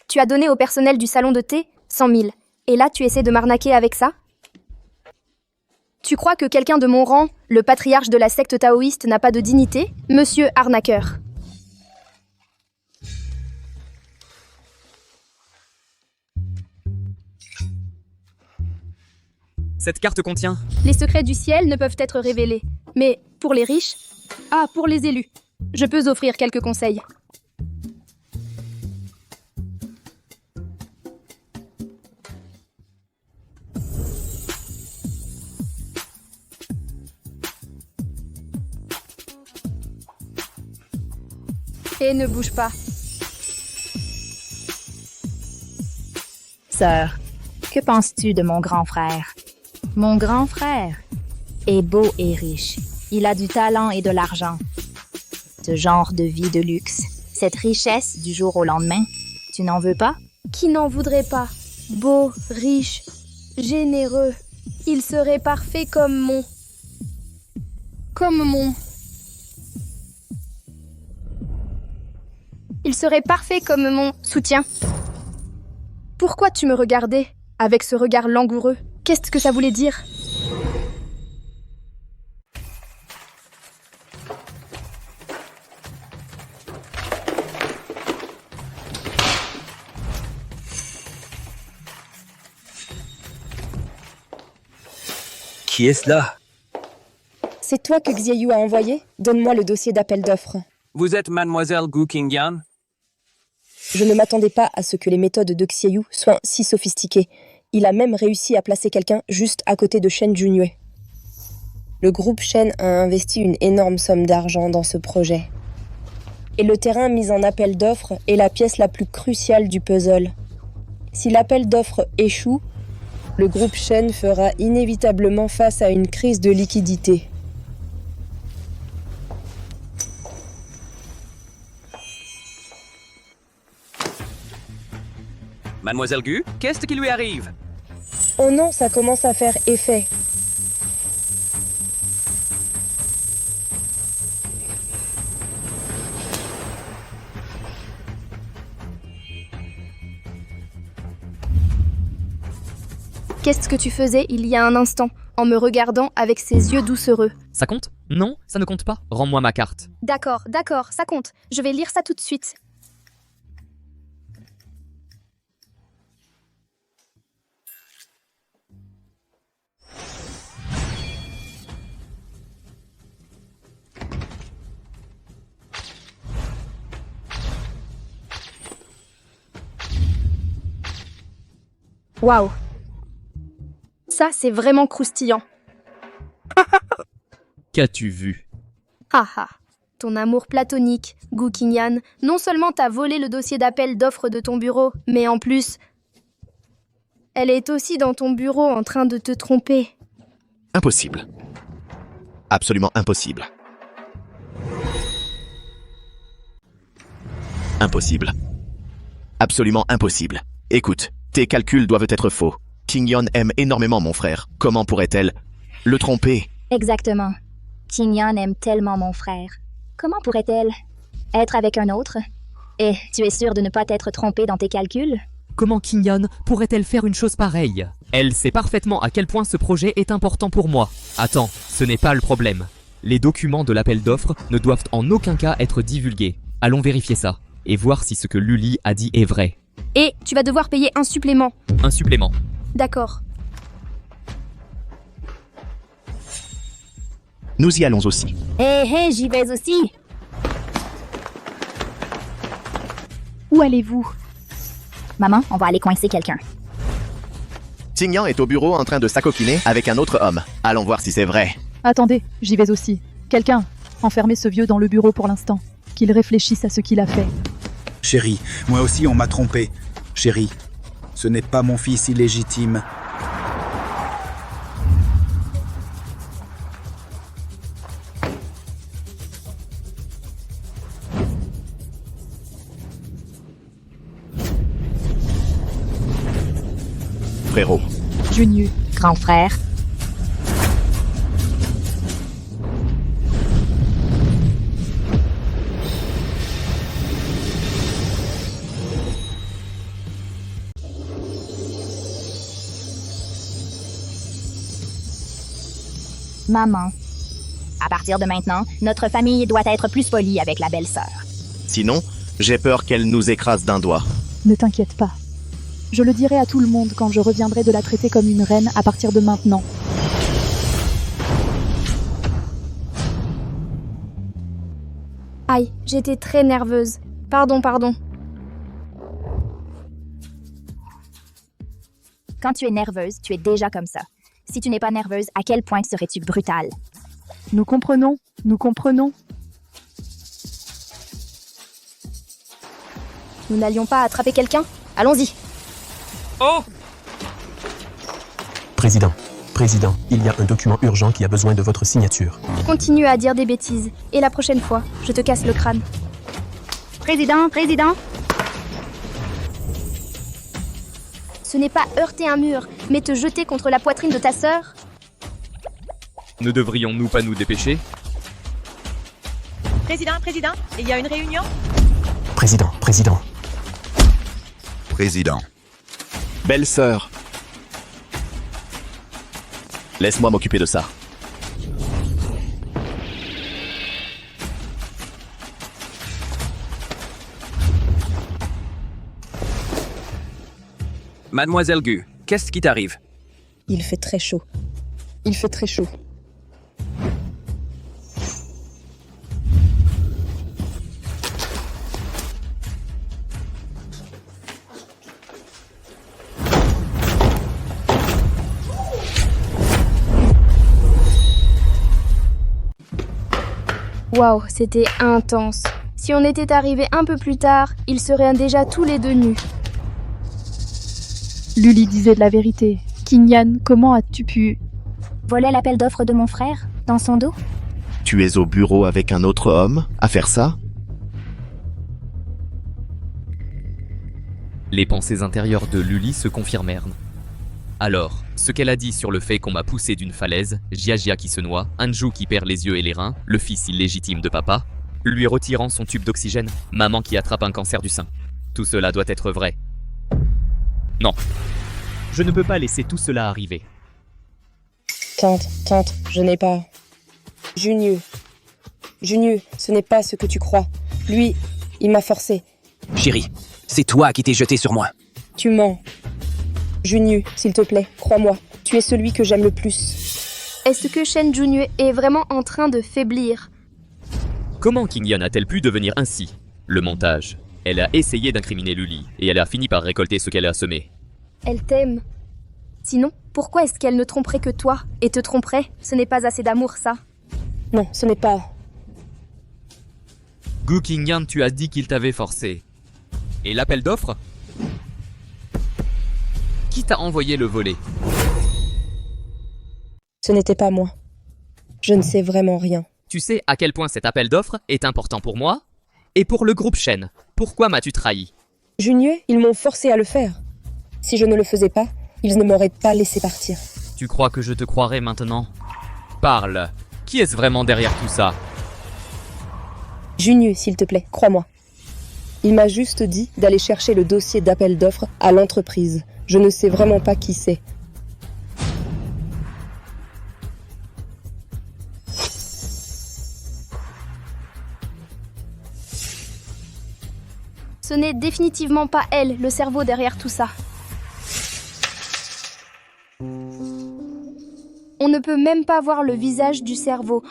Tu as donné au personnel du salon de thé 100 000. Et là, tu essaies de m'arnaquer avec ça? Tu crois que quelqu'un de mon rang, le patriarche de la secte taoïste, n'a pas de dignité? Monsieur arnaqueur. Cette carte contient... Les secrets du ciel ne peuvent être révélés. Mais pour les riches... Ah, pour les élus. Je peux offrir quelques conseils. Et ne bouge pas. Sœur, que penses-tu de mon grand frère? Mon grand frère est beau et riche. Il a du talent et de l'argent. Ce genre de vie de luxe, cette richesse du jour au lendemain, tu n'en veux pas? Qui n'en voudrait pas? Beau, riche, généreux. Il serait parfait comme mon... Il serait parfait comme mon soutien. Pourquoi tu me regardais avec ce regard langoureux? Qu'est-ce que ça voulait dire? Qui est-ce là? C'est toi que Xiaoyu a envoyé? Donne-moi le dossier d'appel d'offres. Vous êtes mademoiselle Gu Qingyan? Je ne m'attendais pas à ce que les méthodes de Xiaoyu soient si sophistiquées. Il a même réussi à placer quelqu'un juste à côté de Shen Junue. Le groupe Shen a investi une énorme somme d'argent dans ce projet. Et le terrain mis en appel d'offres est la pièce la plus cruciale du puzzle. Si l'appel d'offres échoue, le groupe Shen fera inévitablement face à une crise de liquidité. Mademoiselle Gu, qu'est-ce qui lui arrive? Oh non, ça commence à faire effet. Qu'est-ce que tu faisais il y a un instant, en me regardant avec ses yeux doucereux? Ça compte? Non, ça ne compte pas. Rends-moi ma carte. D'accord, ça compte. Je vais lire ça tout de suite. Waouh! Ça, c'est vraiment croustillant. Qu'as-tu vu? Haha. Ton amour platonique, Gu Qingyan, non seulement t'a volé le dossier d'appel d'offres de ton bureau, mais en plus, elle est aussi dans ton bureau en train de te tromper. Impossible. Absolument impossible. Impossible. Absolument impossible. Écoute, tes calculs doivent être faux. Qingyan aime énormément mon frère. Comment pourrait-elle le tromper? Exactement. Qingyan aime tellement mon frère. Comment pourrait-elle être avec un autre? Et tu es sûr de ne pas t'être trompé dans tes calculs? Comment Qingyan pourrait-elle faire une chose pareille? Elle sait parfaitement à quel point ce projet est important pour moi. Attends, ce n'est pas le problème. Les documents de l'appel d'offres ne doivent en aucun cas être divulgués. Allons vérifier ça, et voir si ce que Luli a dit est vrai. Et tu vas devoir payer un supplément. Un supplément. D'accord. Nous y allons aussi. Hé, j'y vais aussi. Où allez-vous? Maman, on va aller coincer quelqu'un. Qingyan est au bureau en train de s'acoquiner avec un autre homme. Allons voir si c'est vrai. Attendez, j'y vais aussi. Quelqu'un, enfermez ce vieux dans le bureau pour l'instant. Qu'il réfléchisse à ce qu'il a fait. Chérie, moi aussi on m'a trompé. Chérie, ce n'est pas mon fils illégitime. Frérot. Junyu. Grand frère. Maman. À partir de maintenant, notre famille doit être plus polie avec la belle-sœur. Sinon, j'ai peur qu'elle nous écrase d'un doigt. Ne t'inquiète pas. Je le dirai à tout le monde quand je reviendrai de la traiter comme une reine à partir de maintenant. Aïe, j'étais très nerveuse. Pardon. Quand tu es nerveuse, tu es déjà comme ça. Si tu n'es pas nerveuse, à quel point serais-tu brutale? Nous comprenons. Nous n'allions pas attraper quelqu'un? Allons-y. Oh! Président, il y a un document urgent qui a besoin de votre signature. Continue à dire des bêtises. Et la prochaine fois, je te casse le crâne. Président. Ce n'est pas heurter un mur, mais te jeter contre la poitrine de ta sœur? Ne devrions-nous pas nous dépêcher? Président, il y a une réunion? Président. Belle-sœur. Laisse-moi m'occuper de ça. Mademoiselle Gu, qu'est-ce qui t'arrive? Il fait très chaud. Waouh, c'était intense. Si on était arrivé un peu plus tard, ils seraient déjà tous les deux nus. Luli disait de la vérité. Kinyan, comment as-tu pu... Voler l'appel d'offres de mon frère, dans son dos? Tu es au bureau avec un autre homme à faire ça? Les pensées intérieures de Luli se confirmèrent. Alors, ce qu'elle a dit sur le fait qu'on m'a poussé d'une falaise, Jiajia qui se noie, Anju qui perd les yeux et les reins, le fils illégitime de papa, lui retirant son tube d'oxygène, maman qui attrape un cancer du sein. Tout cela doit être vrai. Non. Je ne peux pas laisser tout cela arriver. Tante, je n'ai pas... Junieux, ce n'est pas ce que tu crois. Lui, il m'a forcé. Chérie, c'est toi qui t'es jeté sur moi. Tu mens. Junieux, s'il te plaît, crois-moi, tu es celui que j'aime le plus. Est-ce que Shen Junyu est vraiment en train de faiblir? Comment Kinyan a-t-elle pu devenir ainsi? Le montage. Elle a essayé d'incriminer Luli, et elle a fini par récolter ce qu'elle a semé. Elle t'aime. Sinon, pourquoi est-ce qu'elle ne tromperait que toi et te tromperait? Ce n'est pas assez d'amour, ça. Non, ce n'est pas... Gu Kinyan, tu as dit qu'il t'avait forcé. Et l'appel d'offres? Qui t'a envoyé le voler? Ce n'était pas moi. Je ne sais vraiment rien. Tu sais à quel point cet appel d'offres est important pour moi? Et pour le groupe Shen. Pourquoi m'as-tu trahi? Junieux, ils m'ont forcé à le faire. Si je ne le faisais pas, ils ne m'auraient pas laissé partir. Tu crois que je te croirais maintenant? Parle. Qui est-ce vraiment derrière tout ça? Junieux, s'il te plaît, crois-moi. Il m'a juste dit d'aller chercher le dossier d'appel d'offres à l'entreprise. Je ne sais vraiment pas qui c'est. Ce n'est définitivement pas elle, le cerveau derrière tout ça. On ne peut même pas voir le visage du cerveau.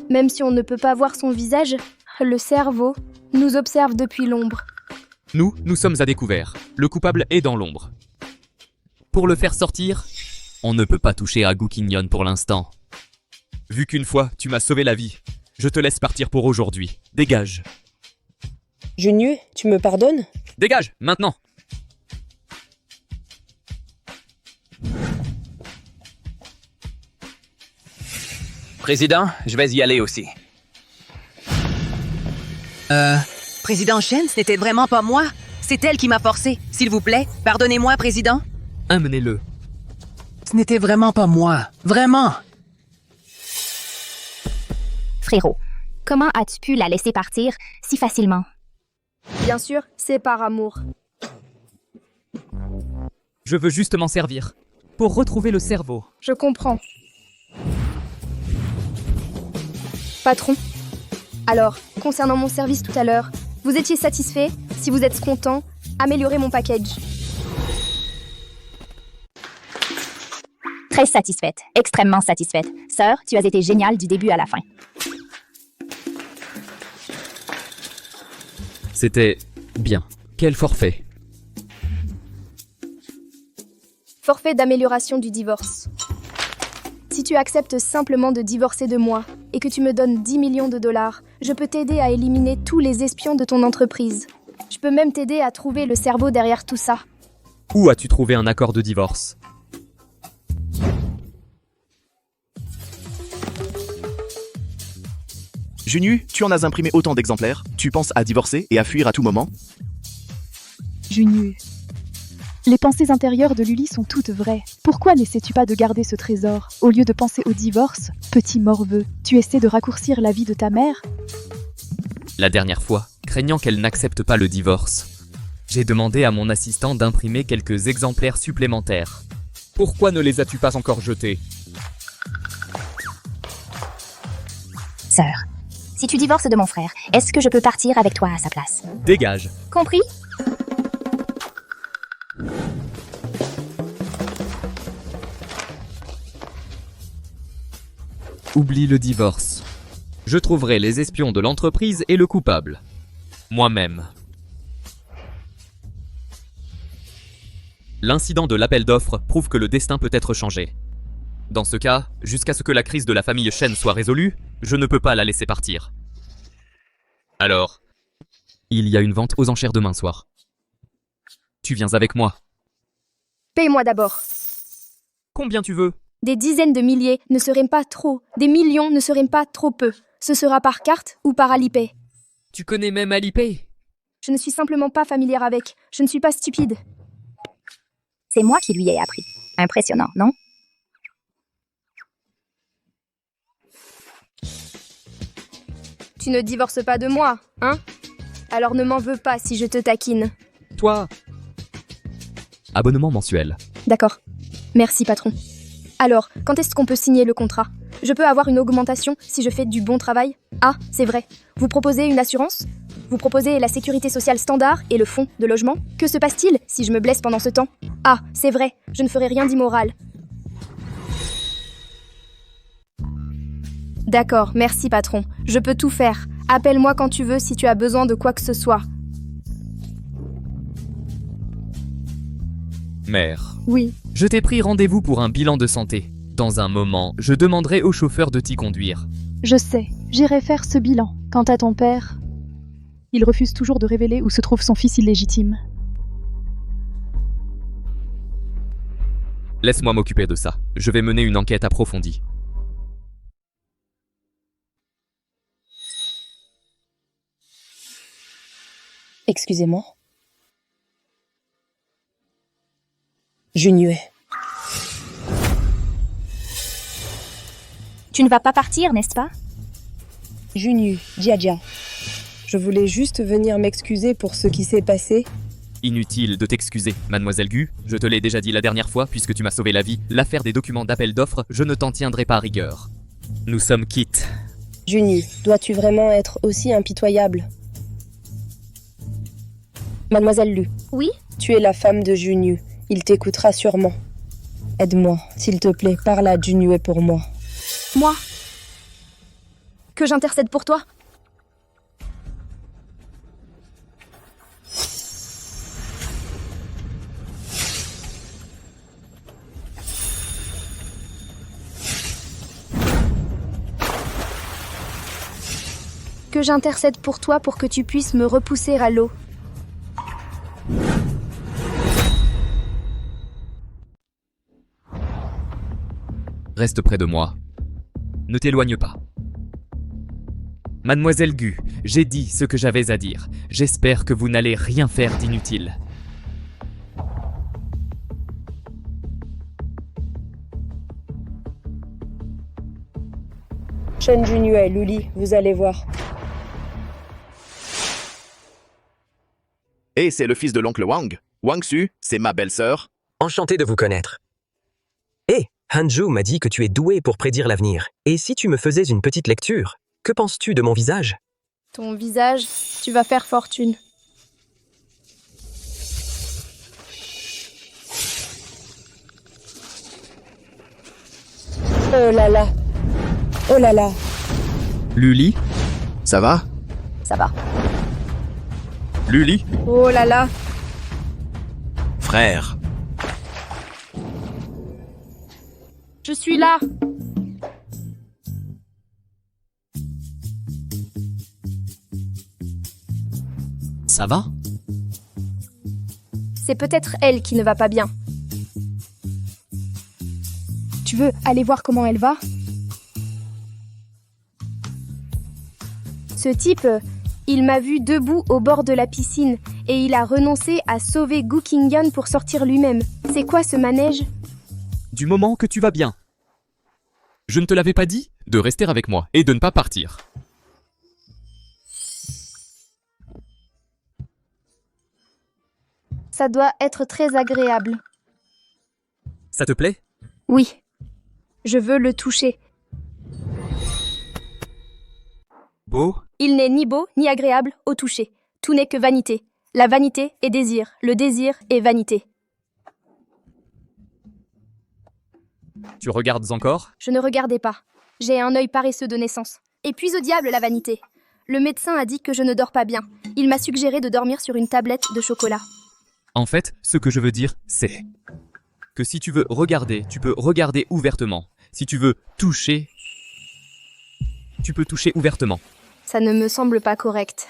Même si on ne peut pas voir son visage, le cerveau nous observe depuis l'ombre. Nous sommes à découvert. Le coupable est dans l'ombre. Pour le faire sortir, on ne peut pas toucher à Gu Kinyan pour l'instant. Vu qu'une fois, tu m'as sauvé la vie, je te laisse partir pour aujourd'hui. Dégage. Junieux, tu me pardonnes? Dégage, maintenant. Président, je vais y aller aussi. Président Shen, ce n'était vraiment pas moi. C'est elle qui m'a forcé. S'il vous plaît, pardonnez-moi, Président. Amenez-le. Ce n'était vraiment pas moi. Vraiment. Frérot, comment as-tu pu la laisser partir si facilement? Bien sûr, c'est par amour. Je veux juste m'en servir. Pour retrouver le cerveau. Je comprends. Patron. Alors, concernant mon service tout à l'heure, vous étiez satisfait? Si vous êtes content, améliorez mon package. Très satisfaite, extrêmement satisfaite. Sœur, tu as été géniale du début à la fin. C'était bien. Quel forfait? Forfait d'amélioration du divorce. Si tu acceptes simplement de divorcer de moi et que tu me donnes 10 millions de dollars, je peux t'aider à éliminer tous les espions de ton entreprise. Je peux même t'aider à trouver le cerveau derrière tout ça. Où as-tu trouvé un accord de divorce? Junieux, tu en as imprimé autant d'exemplaires? Tu penses à divorcer et à fuir à tout moment? Junieux. Les pensées intérieures de Luli sont toutes vraies. Pourquoi n'essaies-tu pas de garder ce trésor? Au lieu de penser au divorce, petit morveux, tu essaies de raccourcir la vie de ta mère? La dernière fois, craignant qu'elle n'accepte pas le divorce, j'ai demandé à mon assistant d'imprimer quelques exemplaires supplémentaires. Pourquoi ne les as-tu pas encore jetés? Sœur, si tu divorces de mon frère, est-ce que je peux partir avec toi à sa place? Dégage. Compris? Oublie le divorce. Je trouverai les espions de l'entreprise et le coupable. Moi-même. L'incident de l'appel d'offres prouve que le destin peut être changé. Dans ce cas, jusqu'à ce que la crise de la famille Shen soit résolue, je ne peux pas la laisser partir. Alors, il y a une vente aux enchères demain soir. Tu viens avec moi. Paye-moi d'abord. Combien tu veux? Des dizaines de milliers ne seraient pas trop. Des millions ne seraient pas trop peu. Ce sera par carte ou par Alipay. Tu connais même Alipay? Je ne suis simplement pas familière avec. Je ne suis pas stupide. C'est moi qui lui ai appris. Impressionnant, non? Tu ne divorces pas de moi, hein? Alors ne m'en veux pas si je te taquine. Toi. Abonnement mensuel. D'accord. Merci, patron. Alors, quand est-ce qu'on peut signer le contrat? Je peux avoir une augmentation si je fais du bon travail? Ah, c'est vrai. Vous proposez une assurance? Vous proposez la sécurité sociale standard et le fonds de logement? Que se passe-t-il si je me blesse pendant ce temps? Ah, c'est vrai. Je ne ferai rien d'immoral. D'accord, merci, patron. Je peux tout faire. Appelle-moi quand tu veux si tu as besoin de quoi que ce soit. Mère. Oui. Je t'ai pris rendez-vous pour un bilan de santé. Dans un moment, je demanderai au chauffeur de t'y conduire. Je sais, j'irai faire ce bilan. Quant à ton père, il refuse toujours de révéler où se trouve son fils illégitime. Laisse-moi m'occuper de ça. Je vais mener une enquête approfondie. Excusez-moi. Junue. Tu ne vas pas partir, n'est-ce pas? Junue, Jiajia. Je voulais juste venir m'excuser pour ce qui s'est passé. Inutile de t'excuser, mademoiselle Gu. Je te l'ai déjà dit la dernière fois, puisque tu m'as sauvé la vie. L'affaire des documents d'appel d'offres, je ne t'en tiendrai pas à rigueur. Nous sommes quittes. Junue, dois-tu vraiment être aussi impitoyable? Mademoiselle Lu. Oui? Tu es la femme de Junue. Il t'écoutera sûrement. Aide-moi, s'il te plaît, parle à Junue pour moi. Moi? Que j'intercède pour toi? Que j'intercède pour toi pour que tu puisses me repousser à l'eau. Reste près de moi. Ne t'éloigne pas. Mademoiselle Gu, j'ai dit ce que j'avais à dire. J'espère que vous n'allez rien faire d'inutile. Shen Junue, Luli, vous allez voir. Et c'est le fils de l'oncle Wang. Wang Su, c'est ma belle-sœur. Enchanté de vous connaître. Hé, Hanju m'a dit que tu es doué pour prédire l'avenir. Et si tu me faisais une petite lecture, que penses-tu de mon visage? Ton visage, tu vas faire fortune. Oh là là. Oh là là. Luli? Ça va? Ça va. Luli? Oh là là. Frère. Je suis là. Ça va? C'est peut-être elle qui ne va pas bien. Tu veux aller voir comment elle va? Ce type, il m'a vu debout au bord de la piscine et il a renoncé à sauver Gu Qingyan pour sortir lui-même. C'est quoi ce manège? Du moment que tu vas bien. Je ne te l'avais pas dit de rester avec moi et de ne pas partir. Ça doit être très agréable. Ça te plaît? Oui. Je veux le toucher. Beau? Il n'est ni beau ni agréable au toucher. Tout n'est que vanité. La vanité est désir. Le désir est vanité. Tu regardes encore? Je ne regardais pas. J'ai un œil paresseux de naissance. Et puis au diable la vanité. Le médecin a dit que je ne dors pas bien. Il m'a suggéré de dormir sur une tablette de chocolat. En fait, ce que je veux dire, c'est que si tu veux regarder, tu peux regarder ouvertement. Si tu veux toucher, tu peux toucher ouvertement. Ça ne me semble pas correct.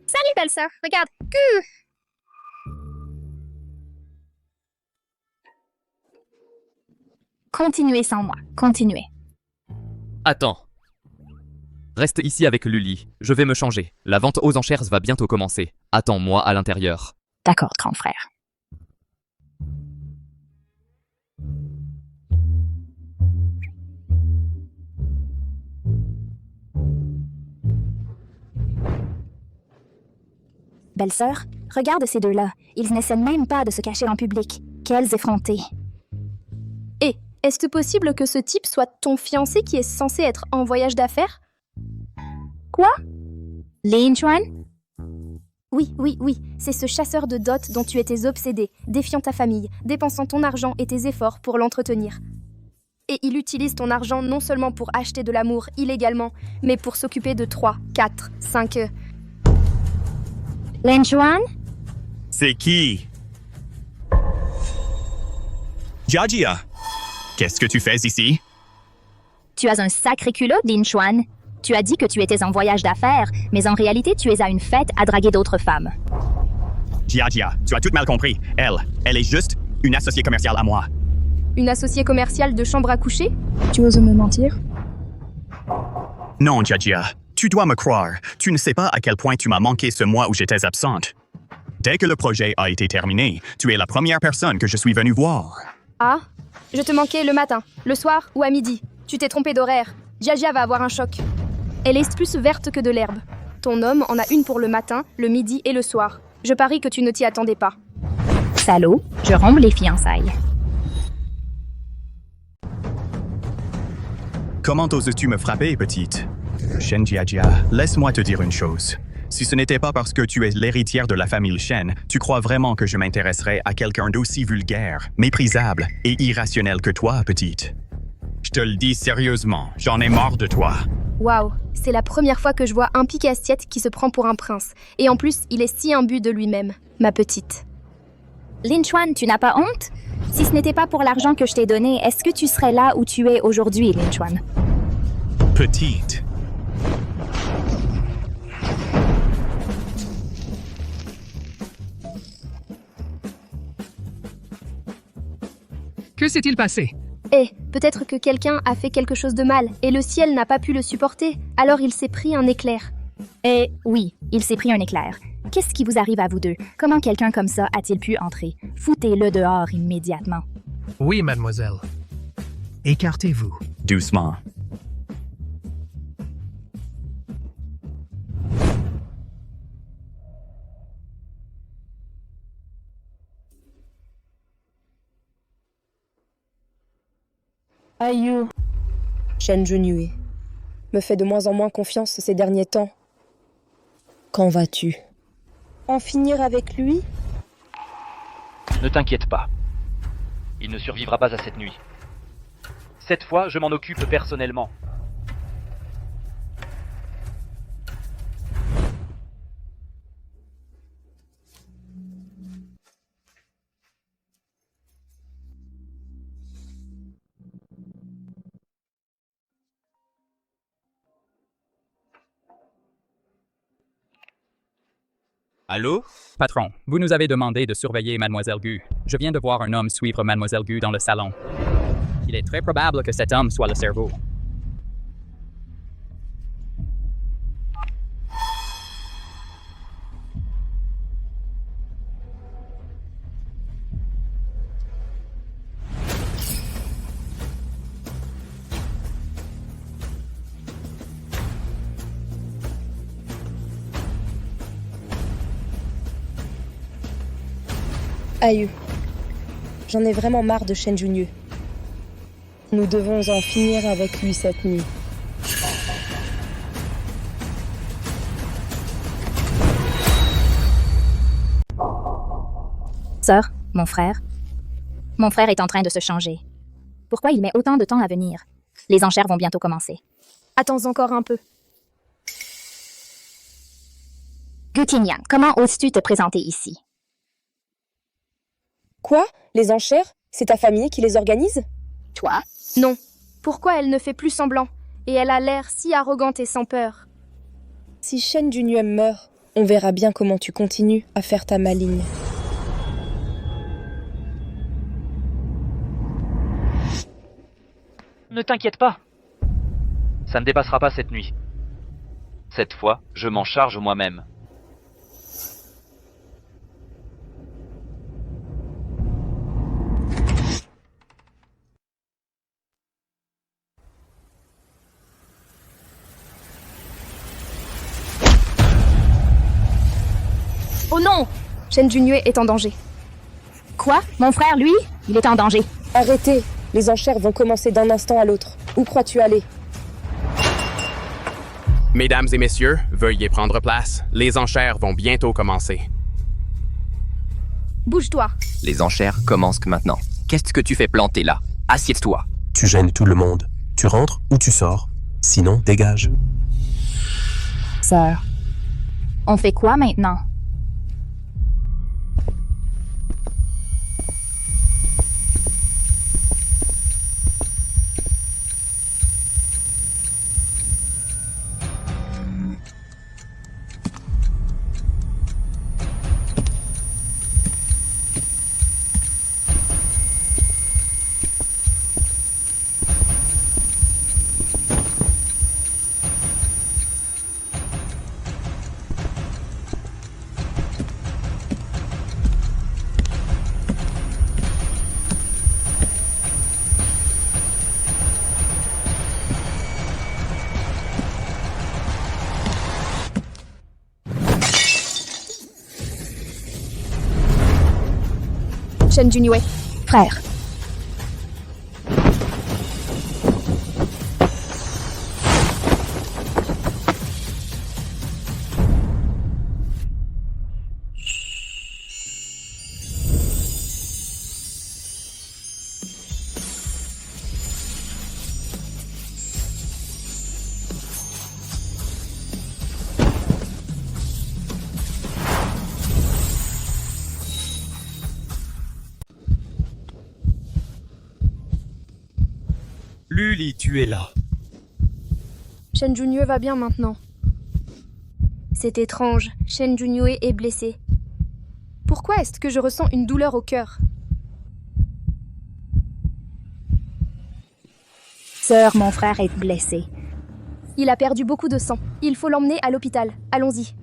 Salut, belle-sœur. Regarde. Continuez sans moi. Continuez. Attends. Reste ici avec Lully. Je vais me changer. La vente aux enchères va bientôt commencer. Attends-moi à l'intérieur. D'accord, grand frère. Belle-sœur, regarde ces deux-là. Ils n'essaient même pas de se cacher en public. Quels effrontés. Et est-ce possible que ce type soit ton fiancé qui est censé être en voyage d'affaires? Quoi? Lin Chuan? Oui, c'est ce chasseur de dot dont tu étais obsédé, défiant ta famille, dépensant ton argent et tes efforts pour l'entretenir. Et il utilise ton argent non seulement pour acheter de l'amour illégalement, mais pour s'occuper de 3, 4, 5... Lin Chuan? C'est qui? Jia, qu'est-ce que tu fais ici? Tu as un sacré culot, Lin Chuan. Tu as dit que tu étais en voyage d'affaires, mais en réalité, tu es à une fête à draguer d'autres femmes. Jia, tu as tout mal compris. Elle est juste une associée commerciale à moi. Une associée commerciale de chambre à coucher? Tu oses me mentir? Non, Jia, tu dois me croire. Tu ne sais pas à quel point tu m'as manqué ce mois où j'étais absente. Dès que le projet a été terminé, tu es la première personne que je suis venue voir. Ah, je te manquais le matin, le soir ou à midi. Tu t'es trompé d'horaire. Jia va avoir un choc. Elle est plus verte que de l'herbe. Ton homme en a une pour le matin, le midi et le soir. Je parie que tu ne t'y attendais pas. Salaud, je romps les fiançailles. Comment oses-tu me frapper, petite? Shen Jia, laisse-moi te dire une chose. Si ce n'était pas parce que tu es l'héritière de la famille Shen, tu crois vraiment que je m'intéresserais à quelqu'un d'aussi vulgaire, méprisable et irrationnel que toi, petite? Je te le dis sérieusement, j'en ai marre de toi. Waouh, c'est la première fois que je vois un pique-assiette qui se prend pour un prince. Et en plus, il est si imbu de lui-même, ma petite. Lin Chuan, tu n'as pas honte? Si ce n'était pas pour l'argent que je t'ai donné, est-ce que tu serais là où tu es aujourd'hui, Lin Chuan? Petite. Que s'est-il passé? Peut-être que quelqu'un a fait quelque chose de mal, et le ciel n'a pas pu le supporter, alors il s'est pris un éclair. Oui, il s'est pris un éclair. Qu'est-ce qui vous arrive à vous deux? Comment quelqu'un comme ça a-t-il pu entrer? Foutez-le dehors immédiatement. Oui, mademoiselle. Écartez-vous. Doucement. Aïe. Shen Junue me fait de moins en moins confiance ces derniers temps. Qu'en vas-tu? En finir avec lui? Ne t'inquiète pas. Il ne survivra pas à cette nuit. Cette fois, je m'en occupe personnellement. Allô? Patron, vous nous avez demandé de surveiller Mademoiselle Gu. Je viens de voir un homme suivre Mademoiselle Gu dans le salon. Il est très probable que cet homme soit le cerveau. Aïe. J'en ai vraiment marre de Shen Junue. Nous devons en finir avec lui cette nuit. Sœur, mon frère est en train de se changer. Pourquoi il met autant de temps à venir? Les enchères vont bientôt commencer. Attends encore un peu. Gutinyan, comment oses-tu te présenter ici? Quoi? Les enchères? C'est ta famille qui les organise? Toi? Non. Pourquoi elle ne fait plus semblant? Et elle a l'air si arrogante et sans peur. Si Shen Junyu meurt, on verra bien comment tu continues à faire ta maligne. Ne t'inquiète pas. Ça ne dépassera pas cette nuit. Cette fois, je m'en charge moi-même. Oh non! Shen Junyu est en danger. Quoi? Mon frère, lui? Il est en danger. Arrêtez! Les enchères vont commencer d'un instant à l'autre. Où crois-tu aller? Mesdames et messieurs, veuillez prendre place. Les enchères vont bientôt commencer. Bouge-toi. Les enchères commencent maintenant. Qu'est-ce que tu fais planter là? Assieds-toi. Tu gênes tout le monde. Tu rentres ou tu sors. Sinon, dégage. Sœur, on fait quoi maintenant? Shen Junyu. Frère. Luli, tu es là. Shen Junyu va bien maintenant. C'est étrange, Shen Junyu est blessé. Pourquoi est-ce que je ressens une douleur au cœur? Sœur, mon frère est blessé. Il a perdu beaucoup de sang. Il faut l'emmener à l'hôpital. Allons-y.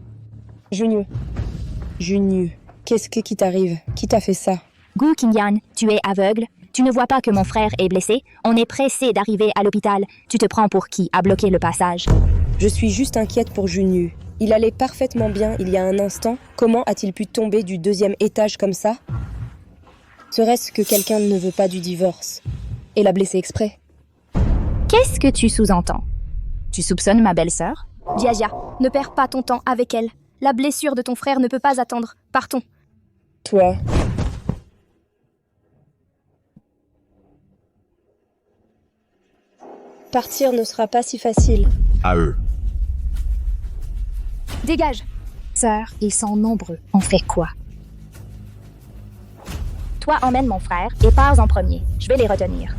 Junyu, qu'est-ce qui t'arrive? Qui t'a fait ça? Gu Qingyan, tu es aveugle? Tu ne vois pas que mon frère est blessé? On est pressé d'arriver à l'hôpital. Tu te prends pour qui a bloqué le passage? Je suis juste inquiète pour Junyu. Il allait parfaitement bien il y a un instant. Comment a-t-il pu tomber du 2e étage comme ça? Serait-ce que quelqu'un ne veut pas du divorce et l'a blessé exprès? Qu'est-ce que tu sous-entends? Tu soupçonnes ma belle-sœur? Jiajia, ne perds pas ton temps avec elle. La blessure de ton frère ne peut pas attendre. Partons. Toi... Partir ne sera pas si facile. À eux. Dégage. Sœur, ils sont nombreux. On fait quoi? Toi, emmène mon frère et pars en premier. Je vais les retenir.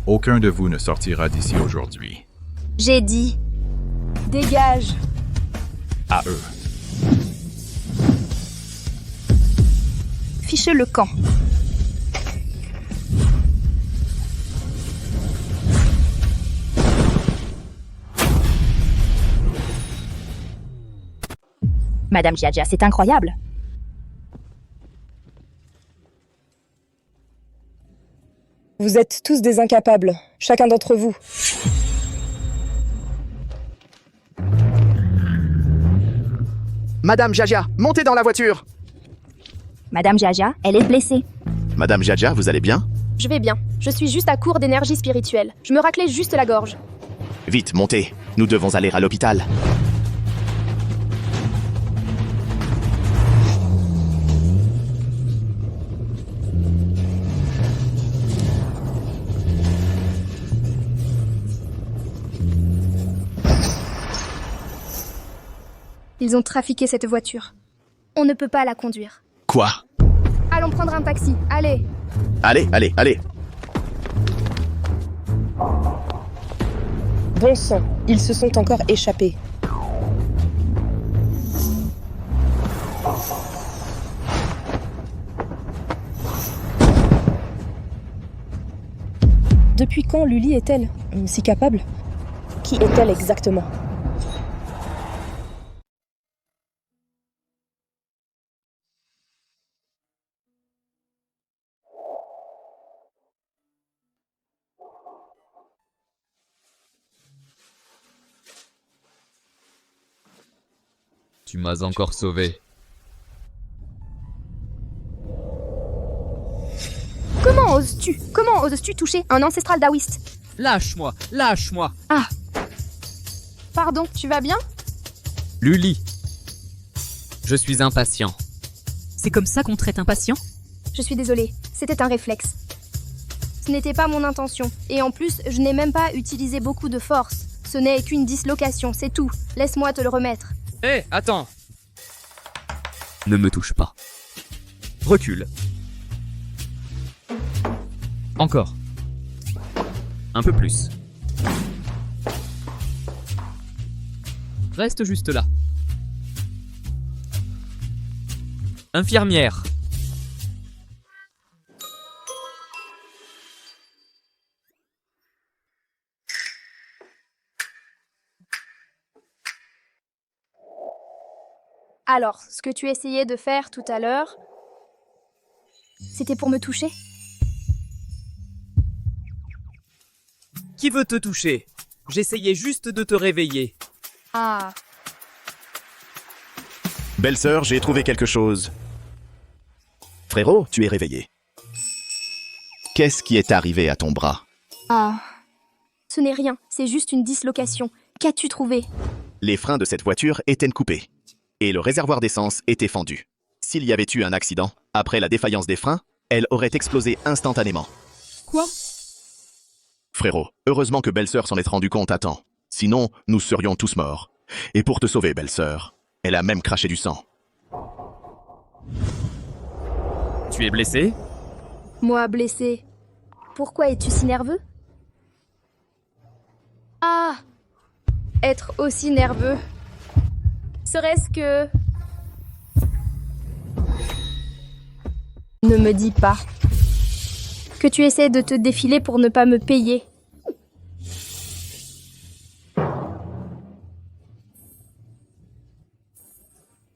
Aucun de vous ne sortira d'ici aujourd'hui. J'ai dit. Dégage. À eux. Fichez le camp. Madame Jiajia, c'est incroyable. Vous êtes tous des incapables, chacun d'entre vous. Madame Jiajia, montez dans la voiture! Madame Jiajia, elle est blessée. Madame Jiajia, vous allez bien? Je vais bien. Je suis juste à court d'énergie spirituelle. Je me raclais juste la gorge. Vite, montez. Nous devons aller à l'hôpital. Ils ont trafiqué cette voiture. On ne peut pas la conduire. Quoi? Allons prendre un taxi, allez. Allez, allez, allez. Bon sang, ils se sont encore échappés. Depuis quand Lily est-elle si capable? Qui est-elle exactement? Tu m'as encore sauvé. Comment oses-tu toucher un ancestral daoïste? Lâche-moi, lâche-moi. Ah. Pardon, tu vas bien? Luli. Je suis impatient. C'est comme ça qu'on traite un patient? Je suis désolée, c'était un réflexe. Ce n'était pas mon intention. Et en plus, je n'ai même pas utilisé beaucoup de force. Ce n'est qu'une dislocation, c'est tout. Laisse-moi te le remettre. Hé, attends. Ne me touche pas. Recule. Encore. Un peu plus. Reste juste là. Infirmière. Alors, ce que tu essayais de faire tout à l'heure, c'était pour me toucher? Qui veut te toucher? J'essayais juste de te réveiller. Ah. Belle-sœur, j'ai trouvé quelque chose. Frérot, tu es réveillé. Qu'est-ce qui est arrivé à ton bras? Ah. Ce n'est rien, c'est juste une dislocation. Qu'as-tu trouvé? Les freins de cette voiture étaient coupés. Et le réservoir d'essence était fendu. S'il y avait eu un accident, après la défaillance des freins, elle aurait explosé instantanément. Quoi? Frérot, heureusement que belle-sœur s'en est rendu compte à temps. Sinon, nous serions tous morts. Et pour te sauver, belle-sœur, elle a même craché du sang. Tu es blessé? Moi, blessé. Pourquoi es-tu si nerveux? Ah! Être aussi nerveux. Serait-ce que... Ne me dis pas que tu essaies de te défiler pour ne pas me payer.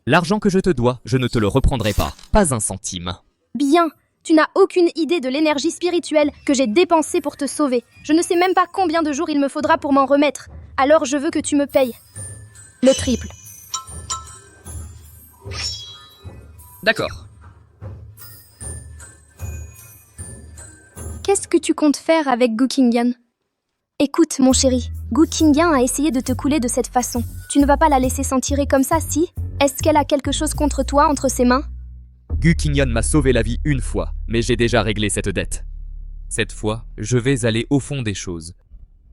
L'argent que je te dois, je ne te le reprendrai pas. Pas un centime. Bien, tu n'as aucune idée de l'énergie spirituelle que j'ai dépensée pour te sauver. Je ne sais même pas combien de jours il me faudra pour m'en remettre. Alors je veux que tu me payes. Le triple. D'accord. Qu'est-ce que tu comptes faire avec Gu Qingyan? Écoute, mon chéri, Gu Qingyan a essayé de te couler de cette façon. Tu ne vas pas la laisser s'en tirer comme ça, si? Est-ce qu'elle a quelque chose contre toi entre ses mains? Gu Qingyan m'a sauvé la vie une fois, mais j'ai déjà réglé cette dette. Cette fois, je vais aller au fond des choses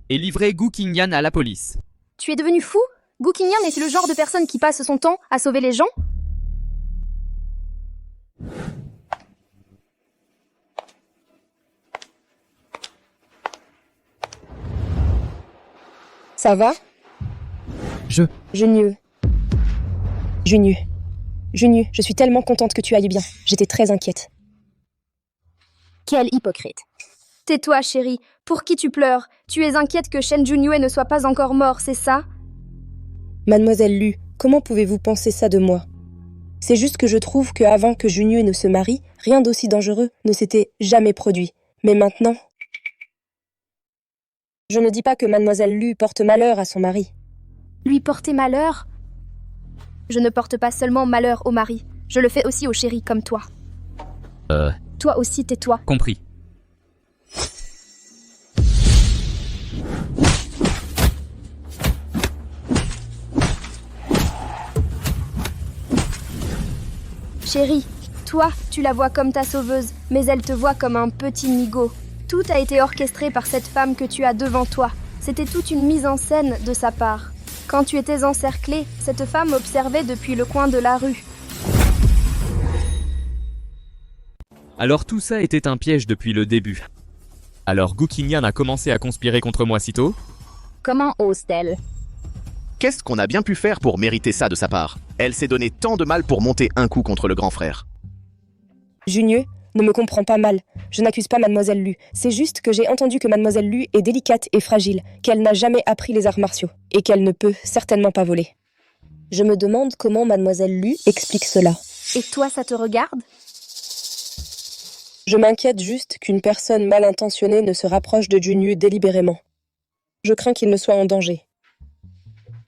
et livrer Gu Qingyan à la police. Tu es devenu fou? Gu Qingyan est le genre de personne qui passe son temps à sauver les gens? Ça va? Junieux. Junieux, je suis tellement contente que tu ailles bien. J'étais très inquiète. Quel hypocrite. Tais-toi, chérie. Pour qui tu pleures? Tu es inquiète que Shen Junyue ne soit pas encore mort, c'est ça? Mademoiselle Lu, comment pouvez-vous penser ça de moi? C'est juste que je trouve qu'avant que Junyue ne se marie, rien d'aussi dangereux ne s'était jamais produit. Mais maintenant... Je ne dis pas que Mademoiselle Lu porte malheur à son mari. Lui porter malheur? Je ne porte pas seulement malheur au mari, je le fais aussi au chéri comme toi. Toi aussi, tais-toi. Compris. Chérie, toi, tu la vois comme ta sauveuse, mais elle te voit comme un petit nigaud. Tout a été orchestré par cette femme que tu as devant toi. C'était toute une mise en scène de sa part. Quand tu étais encerclé, cette femme observait depuis le coin de la rue. Alors tout ça était un piège depuis le début. Alors Gu Qingyan a commencé à conspirer contre moi si tôt? Comment ose-t-elle? Qu'est-ce qu'on a bien pu faire pour mériter ça de sa part? Elle s'est donné tant de mal pour monter un coup contre le grand frère. Junieux, ne me comprends pas mal. Je n'accuse pas Mademoiselle Lu. C'est juste que j'ai entendu que Mademoiselle Lu est délicate et fragile, qu'elle n'a jamais appris les arts martiaux, et qu'elle ne peut certainement pas voler. Je me demande comment Mademoiselle Lu explique cela. Et toi, ça te regarde? Je m'inquiète juste qu'une personne mal intentionnée ne se rapproche de Junieux délibérément. Je crains qu'il ne soit en danger.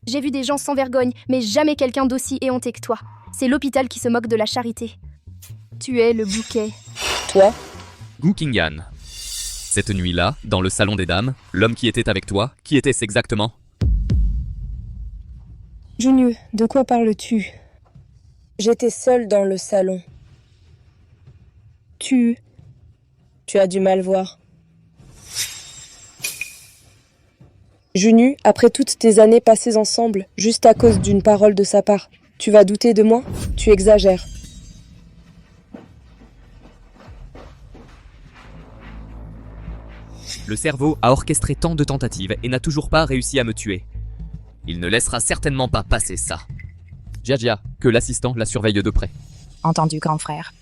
J'ai vu des gens sans vergogne, mais jamais quelqu'un d'aussi éhonté que toi. C'est l'hôpital qui se moque de la charité. Tu es le bouquet. Toi? Gu Qingyan. Cette nuit-là, dans le salon des dames, l'homme qui était avec toi, qui était-ce exactement? Junieux, de quoi parles-tu? J'étais seule dans le salon. Tu as du mal voir. Junieux, après toutes tes années passées ensemble, juste à cause d'une parole de sa part, tu vas douter de moi? Tu exagères. Le cerveau a orchestré tant de tentatives et n'a toujours pas réussi à me tuer. Il ne laissera certainement pas passer ça. Jia, que l'assistant la surveille de près. Entendu, grand frère.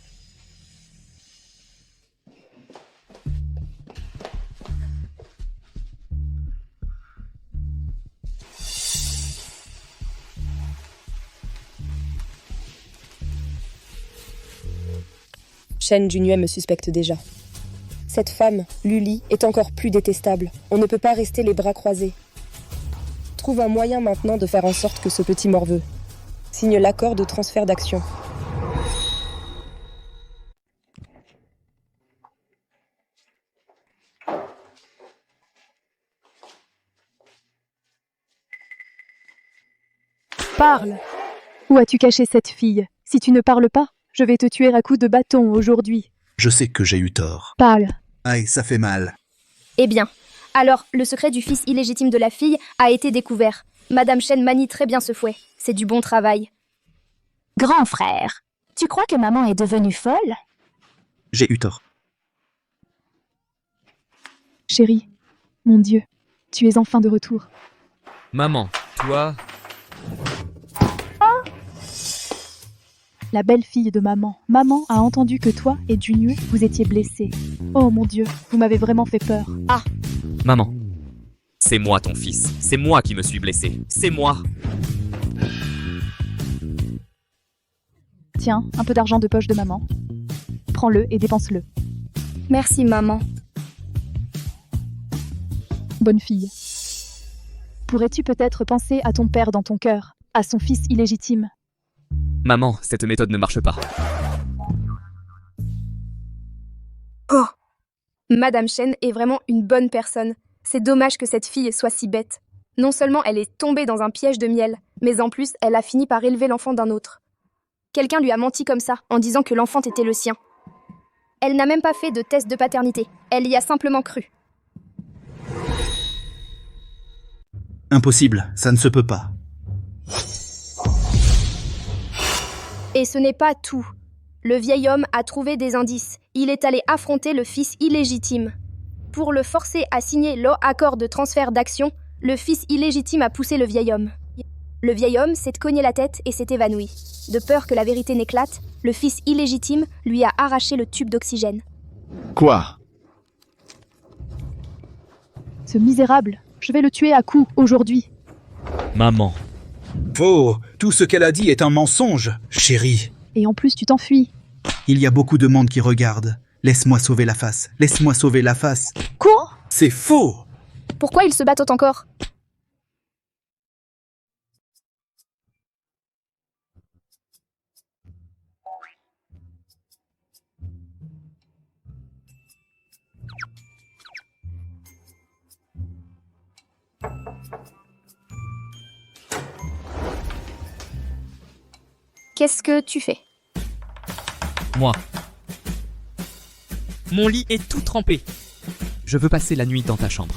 Shen Junue me suspecte déjà. Cette femme, Luli, est encore plus détestable. On ne peut pas rester les bras croisés. Trouve un moyen maintenant de faire en sorte que ce petit morveux signe l'accord de transfert d'action. Parle! Où as-tu caché cette fille? Si tu ne parles pas, je vais te tuer à coups de bâton aujourd'hui. Je sais que j'ai eu tort. Parle. Aïe, ça fait mal. Eh bien, alors, le secret du fils illégitime de la fille a été découvert. Madame Shen manie très bien ce fouet. C'est du bon travail. Grand frère, tu crois que maman est devenue folle? J'ai eu tort. Chérie, mon Dieu, tu es enfin de retour. Maman, toi... La belle-fille de maman. Maman a entendu que toi et Junieux, vous étiez blessés. Oh mon Dieu, vous m'avez vraiment fait peur. Ah! Maman, c'est moi ton fils. C'est moi qui me suis blessé. C'est moi. Tiens, un peu d'argent de poche de maman. Prends-le et dépense-le. Merci, maman. Bonne fille. Pourrais-tu peut-être penser à ton père dans ton cœur, à son fils illégitime? Maman, cette méthode ne marche pas. Oh! Madame Shen est vraiment une bonne personne. C'est dommage que cette fille soit si bête. Non seulement elle est tombée dans un piège de miel, mais en plus, elle a fini par élever l'enfant d'un autre. Quelqu'un lui a menti comme ça, en disant que l'enfant était le sien. Elle n'a même pas fait de test de paternité. Elle y a simplement cru. Impossible, ça ne se peut pas. Et ce n'est pas tout. Le vieil homme a trouvé des indices. Il est allé affronter le fils illégitime. Pour le forcer à signer l'accord de transfert d'action, le fils illégitime a poussé le vieil homme. Le vieil homme s'est cogné la tête et s'est évanoui. De peur que la vérité n'éclate, le fils illégitime lui a arraché le tube d'oxygène. Quoi? Ce misérable, je vais le tuer à coups aujourd'hui. Maman. Faux! Tout ce qu'elle a dit est un mensonge, chérie. Et en plus, tu t'enfuis. Il y a beaucoup de monde qui regarde. Laisse-moi sauver la face. Laisse-moi sauver la face. Quoi? C'est faux! Pourquoi ils se battent encore? Qu'est-ce que tu fais? Moi. Mon lit est tout trempé. Je veux passer la nuit dans ta chambre.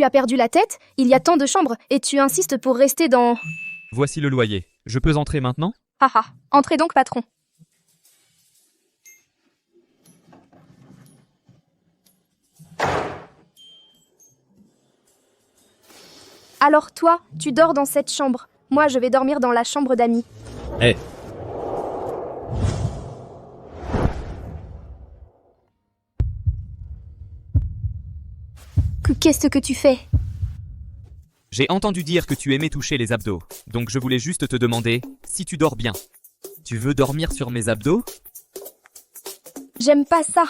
Tu as perdu la tête? Il y a tant de chambres et tu insistes pour rester dans... Voici le loyer. Je peux entrer maintenant? Haha, entrez donc, patron. Alors toi, tu dors dans cette chambre. Moi, je vais dormir dans la chambre d'amis. Eh. Qu'est-ce que tu fais? J'ai entendu dire que tu aimais toucher les abdos, donc je voulais juste te demander si tu dors bien. Tu veux dormir sur mes abdos? J'aime pas ça.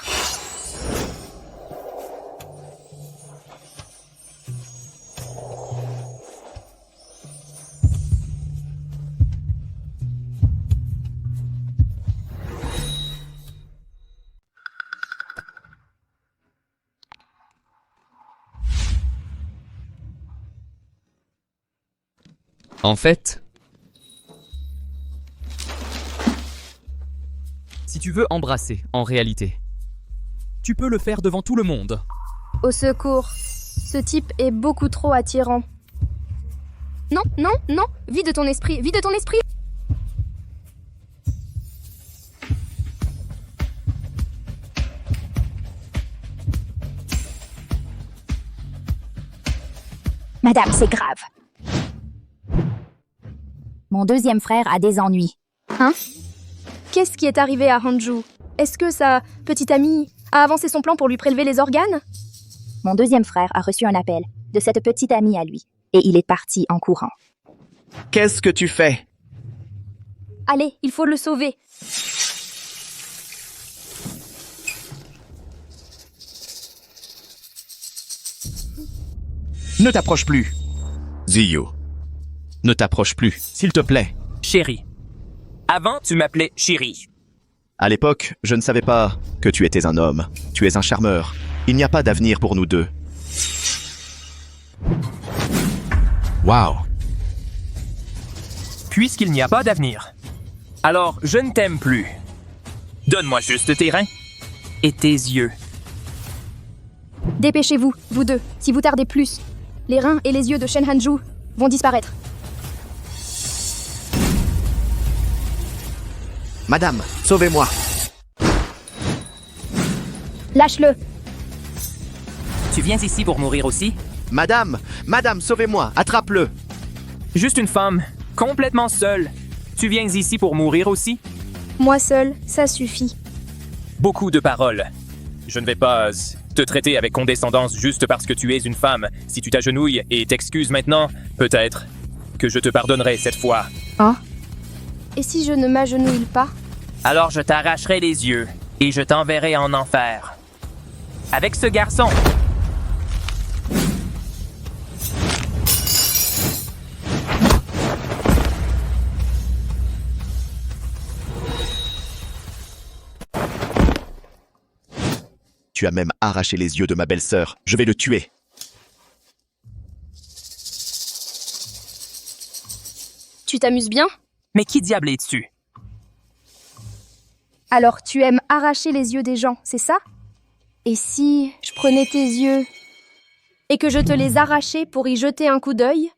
En fait, si tu veux embrasser, en réalité, tu peux le faire devant tout le monde. Au secours. Ce type est beaucoup trop attirant. Non, non, non. Vide ton esprit, vide ton esprit. Madame, c'est grave. Mon deuxième frère a des ennuis. Hein? Qu'est-ce qui est arrivé à Hanju? Est-ce que sa petite amie a avancé son plan pour lui prélever les organes? Mon deuxième frère a reçu un appel de cette petite amie à lui, et il est parti en courant. Qu'est-ce que tu fais? Allez, il faut le sauver. Ne t'approche plus. Ziyu. Ne t'approche plus, s'il te plaît. Chérie. Avant, tu m'appelais chérie. À l'époque, je ne savais pas que tu étais un homme. Tu es un charmeur. Il n'y a pas d'avenir pour nous deux. Wow. Puisqu'il n'y a pas d'avenir, alors je ne t'aime plus. Donne-moi juste tes reins et tes yeux. Dépêchez-vous, vous deux, si vous tardez plus. Les reins et les yeux de Shen Hanju vont disparaître. Madame, sauvez-moi. Lâche-le. Tu viens ici pour mourir aussi? Madame, sauvez-moi, attrape-le. Juste une femme, complètement seule. Tu viens ici pour mourir aussi? Moi seule, ça suffit. Beaucoup de paroles. Je ne vais pas te traiter avec condescendance juste parce que tu es une femme. Si tu t'agenouilles et t'excuses maintenant, peut-être que je te pardonnerai cette fois. Hein? Et si je ne m'agenouille pas? Alors je t'arracherai les yeux et je t'enverrai en enfer. Avec ce garçon. Tu as même arraché les yeux de ma belle-sœur. Je vais le tuer. Tu t'amuses bien? Mais qui diable es-tu? Alors tu aimes arracher les yeux des gens, c'est ça? Et si je prenais tes yeux et que je te les arrachais pour y jeter un coup d'œil?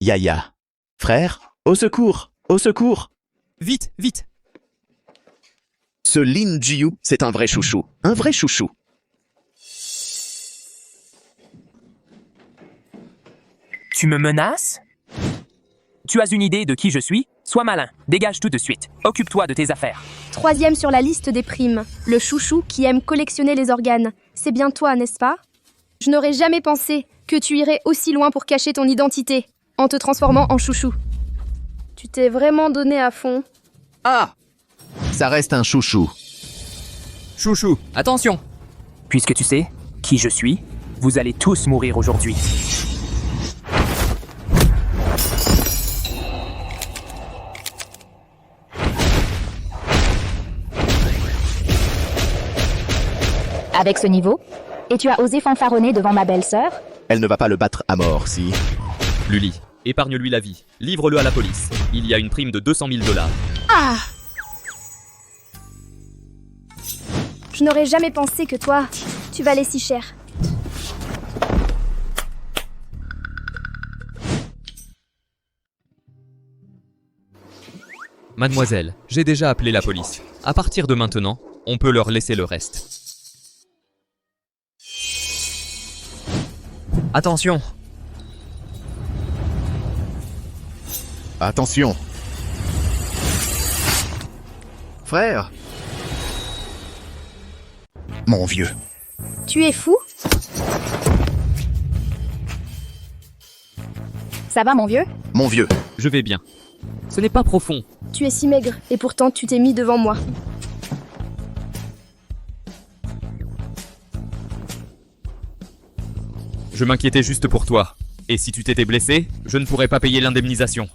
Yaya. Frère, au secours, au secours. Vite, vite. Ce Lin Jiu, c'est un vrai chouchou. Un vrai chouchou. Tu me menaces? Tu as une idée de qui je suis? Sois malin, dégage tout de suite. Occupe-toi de tes affaires. 3e sur la liste des primes, le chouchou qui aime collectionner les organes. C'est bien toi, n'est-ce pas? Je n'aurais jamais pensé que tu irais aussi loin pour cacher ton identité, en te transformant en chouchou. Tu t'es vraiment donné à fond. Ah! Ça reste un chouchou. Chouchou, attention! Puisque tu sais qui je suis, vous allez tous mourir aujourd'hui. Avec ce niveau? Et tu as osé fanfaronner devant ma belle-sœur? Elle ne va pas le battre à mort, si... Luli, épargne-lui la vie. Livre-le à la police. Il y a une prime de 200 000 $. Ah! Je n'aurais jamais pensé que toi, tu valais si cher. Mademoiselle, j'ai déjà appelé la police. À partir de maintenant, on peut leur laisser le reste. Attention. Attention. Frère. Mon vieux. Tu es fou? Ça va, mon vieux? Mon vieux. Je vais bien. Ce n'est pas profond. Tu es si maigre, et pourtant tu t'es mis devant moi. Je m'inquiétais juste pour toi. Et si tu t'étais blessé, je ne pourrais pas payer l'indemnisation.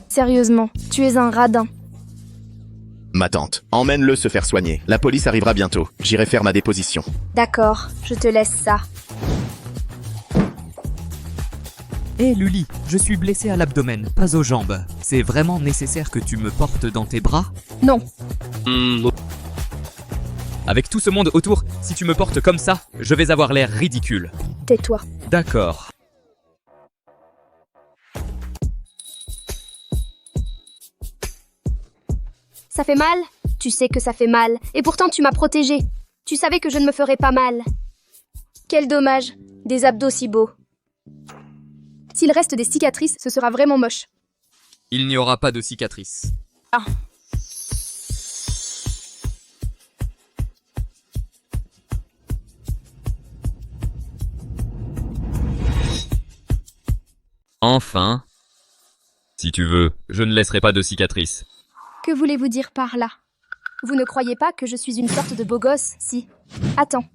Sérieusement, tu es un radin. Ma tante, emmène-le se faire soigner. La police arrivera bientôt. J'irai faire ma déposition. D'accord, je te laisse ça. Hé Lully, je suis blessé à l'abdomen, pas aux jambes. C'est vraiment nécessaire que tu me portes dans tes bras? Non. Avec tout ce monde autour, si tu me portes comme ça, je vais avoir l'air ridicule. Tais-toi. D'accord. Ça fait mal? Tu sais que ça fait mal, et pourtant tu m'as protégée. Tu savais que je ne me ferais pas mal. Quel dommage, des abdos si beaux. S'il reste des cicatrices, ce sera vraiment moche. Il n'y aura pas de cicatrices. Ah. Enfin. Si tu veux, je ne laisserai pas de cicatrices. Que voulez-vous dire par là? Vous ne croyez pas que je suis une sorte de beau gosse, si? Attends.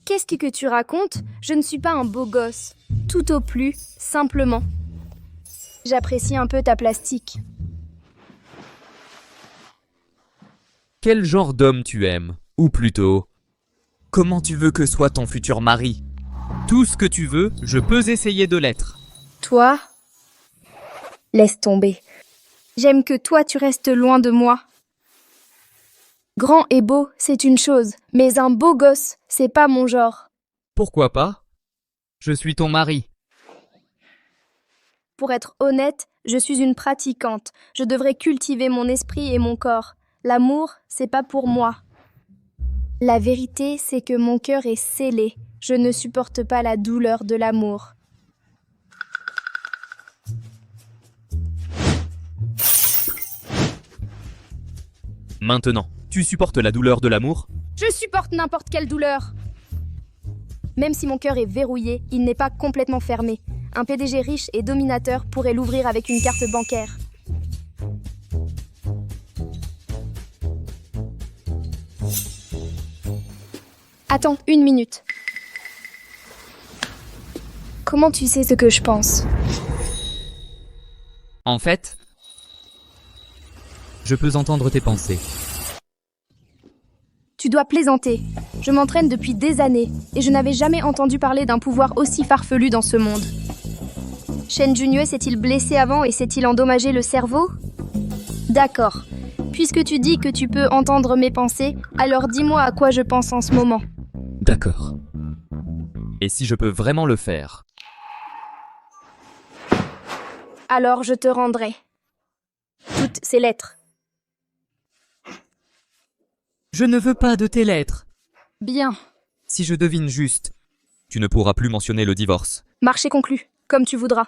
Qu'est-ce que tu racontes? Je ne suis pas un beau gosse. Tout au plus, simplement. J'apprécie un peu ta plastique. Quel genre d'homme tu aimes? Ou plutôt, comment tu veux que soit ton futur mari? Tout ce que tu veux, je peux essayer de l'être. Toi? Laisse tomber. J'aime que toi tu restes loin de moi. Grand et beau, c'est une chose, mais un beau gosse, c'est pas mon genre. Pourquoi pas? Je suis ton mari. Pour être honnête, je suis une pratiquante. Je devrais cultiver mon esprit et mon corps. L'amour, c'est pas pour moi. La vérité, c'est que mon cœur est scellé. Je ne supporte pas la douleur de l'amour. Maintenant, tu supportes la douleur de l'amour? Je supporte n'importe quelle douleur. Même si mon cœur est verrouillé, il n'est pas complètement fermé. Un PDG riche et dominateur pourrait l'ouvrir avec une carte bancaire. Attends, 1 minute. Comment tu sais ce que je pense? En fait, je peux entendre tes pensées. Tu dois plaisanter. Je m'entraîne depuis des années et je n'avais jamais entendu parler d'un pouvoir aussi farfelu dans ce monde. Shen Junue s'est-il blessé avant et s'est-il endommagé le cerveau? D'accord. Puisque tu dis que tu peux entendre mes pensées, alors dis-moi à quoi je pense en ce moment. D'accord. Et si je peux vraiment le faire? Alors je te rendrai toutes ces lettres. Je ne veux pas de tes lettres. Bien. Si je devine juste, tu ne pourras plus mentionner le divorce. Marché conclu, comme tu voudras.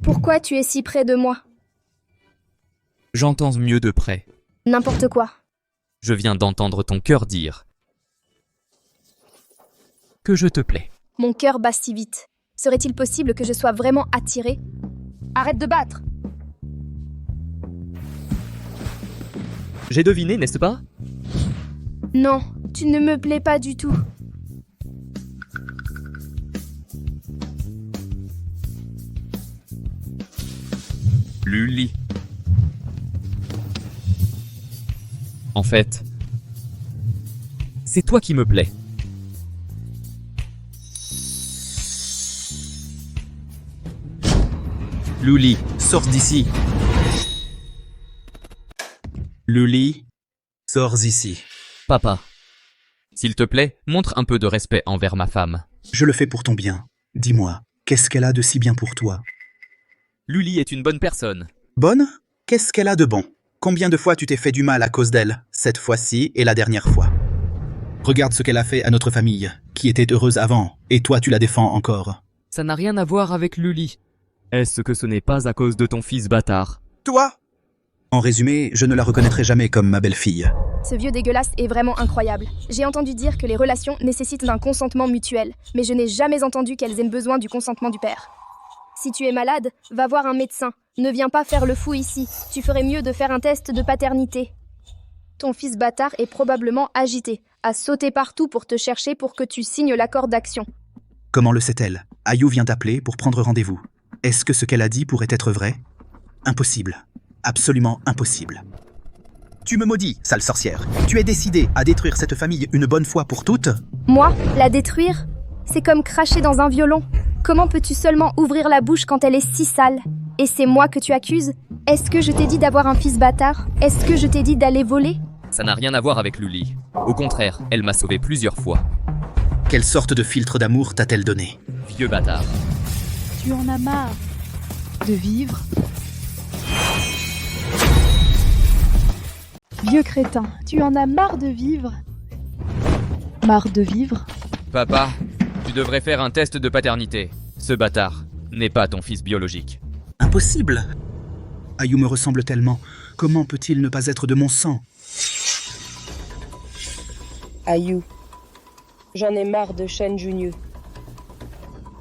Pourquoi tu es si près de moi? J'entends mieux de près. N'importe quoi. Je viens d'entendre ton cœur dire que je te plais. Mon cœur bat si vite. Serait-il possible que je sois vraiment attirée? Arrête de battre! J'ai deviné, n'est-ce pas? Non, tu ne me plais pas du tout. Lully. En fait, c'est toi qui me plais. Luli, sors d'ici. Luli, sors ici. Papa, s'il te plaît, montre un peu de respect envers ma femme. Je le fais pour ton bien. Dis-moi, qu'est-ce qu'elle a de si bien pour toi? Luli est une bonne personne. Bonne? Qu'est-ce qu'elle a de bon? Combien de fois tu t'es fait du mal à cause d'elle? Cette fois-ci et la dernière fois. Regarde ce qu'elle a fait à notre famille, qui était heureuse avant, et toi tu la défends encore. Ça n'a rien à voir avec Luli. Est-ce que ce n'est pas à cause de ton fils bâtard? Toi? En résumé, je ne la reconnaîtrai jamais comme ma belle-fille. Ce vieux dégueulasse est vraiment incroyable. J'ai entendu dire que les relations nécessitent un consentement mutuel, mais je n'ai jamais entendu qu'elles aient besoin du consentement du père. Si tu es malade, va voir un médecin. Ne viens pas faire le fou ici. Tu ferais mieux de faire un test de paternité. Ton fils bâtard est probablement agité, a sauté partout pour te chercher pour que tu signes l'accord d'action. Comment le sait-elle? Ayu vient t'appeler pour prendre rendez-vous. Est-ce que ce qu'elle a dit pourrait être vrai? Impossible. Absolument impossible. Tu me maudis, sale sorcière. Tu es décidée à détruire cette famille une bonne fois pour toutes? Moi, la détruire? C'est comme cracher dans un violon. Comment peux-tu seulement ouvrir la bouche quand elle est si sale? Et c'est moi que tu accuses? Est-ce que je t'ai dit d'avoir un fils bâtard? Est-ce que je t'ai dit d'aller voler? Ça n'a rien à voir avec Luli. Au contraire, elle m'a sauvé plusieurs fois. Quelle sorte de filtre d'amour t'a-t-elle donné? Vieux bâtard. Tu en as marre de vivre? Vieux crétin, tu en as marre de vivre? Marre de vivre? Papa, tu devrais faire un test de paternité. Ce bâtard n'est pas ton fils biologique. Impossible! Ayu me ressemble tellement. Comment peut-il ne pas être de mon sang? Ayu, j'en ai marre de Shen Junyu.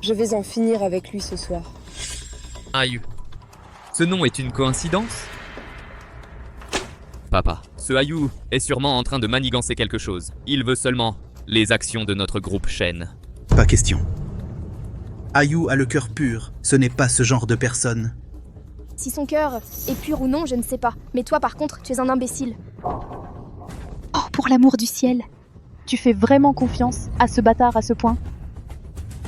Je vais en finir avec lui ce soir. Ayu. Ce nom est une coïncidence? Papa, ce Ayu est sûrement en train de manigancer quelque chose. Il veut seulement les actions de notre groupe Shen. Pas question. Ayu a le cœur pur. Ce n'est pas ce genre de personne. Si son cœur est pur ou non, je ne sais pas. Mais toi, par contre, tu es un imbécile. Oh, pour l'amour du ciel! Tu fais vraiment confiance à ce bâtard à ce point?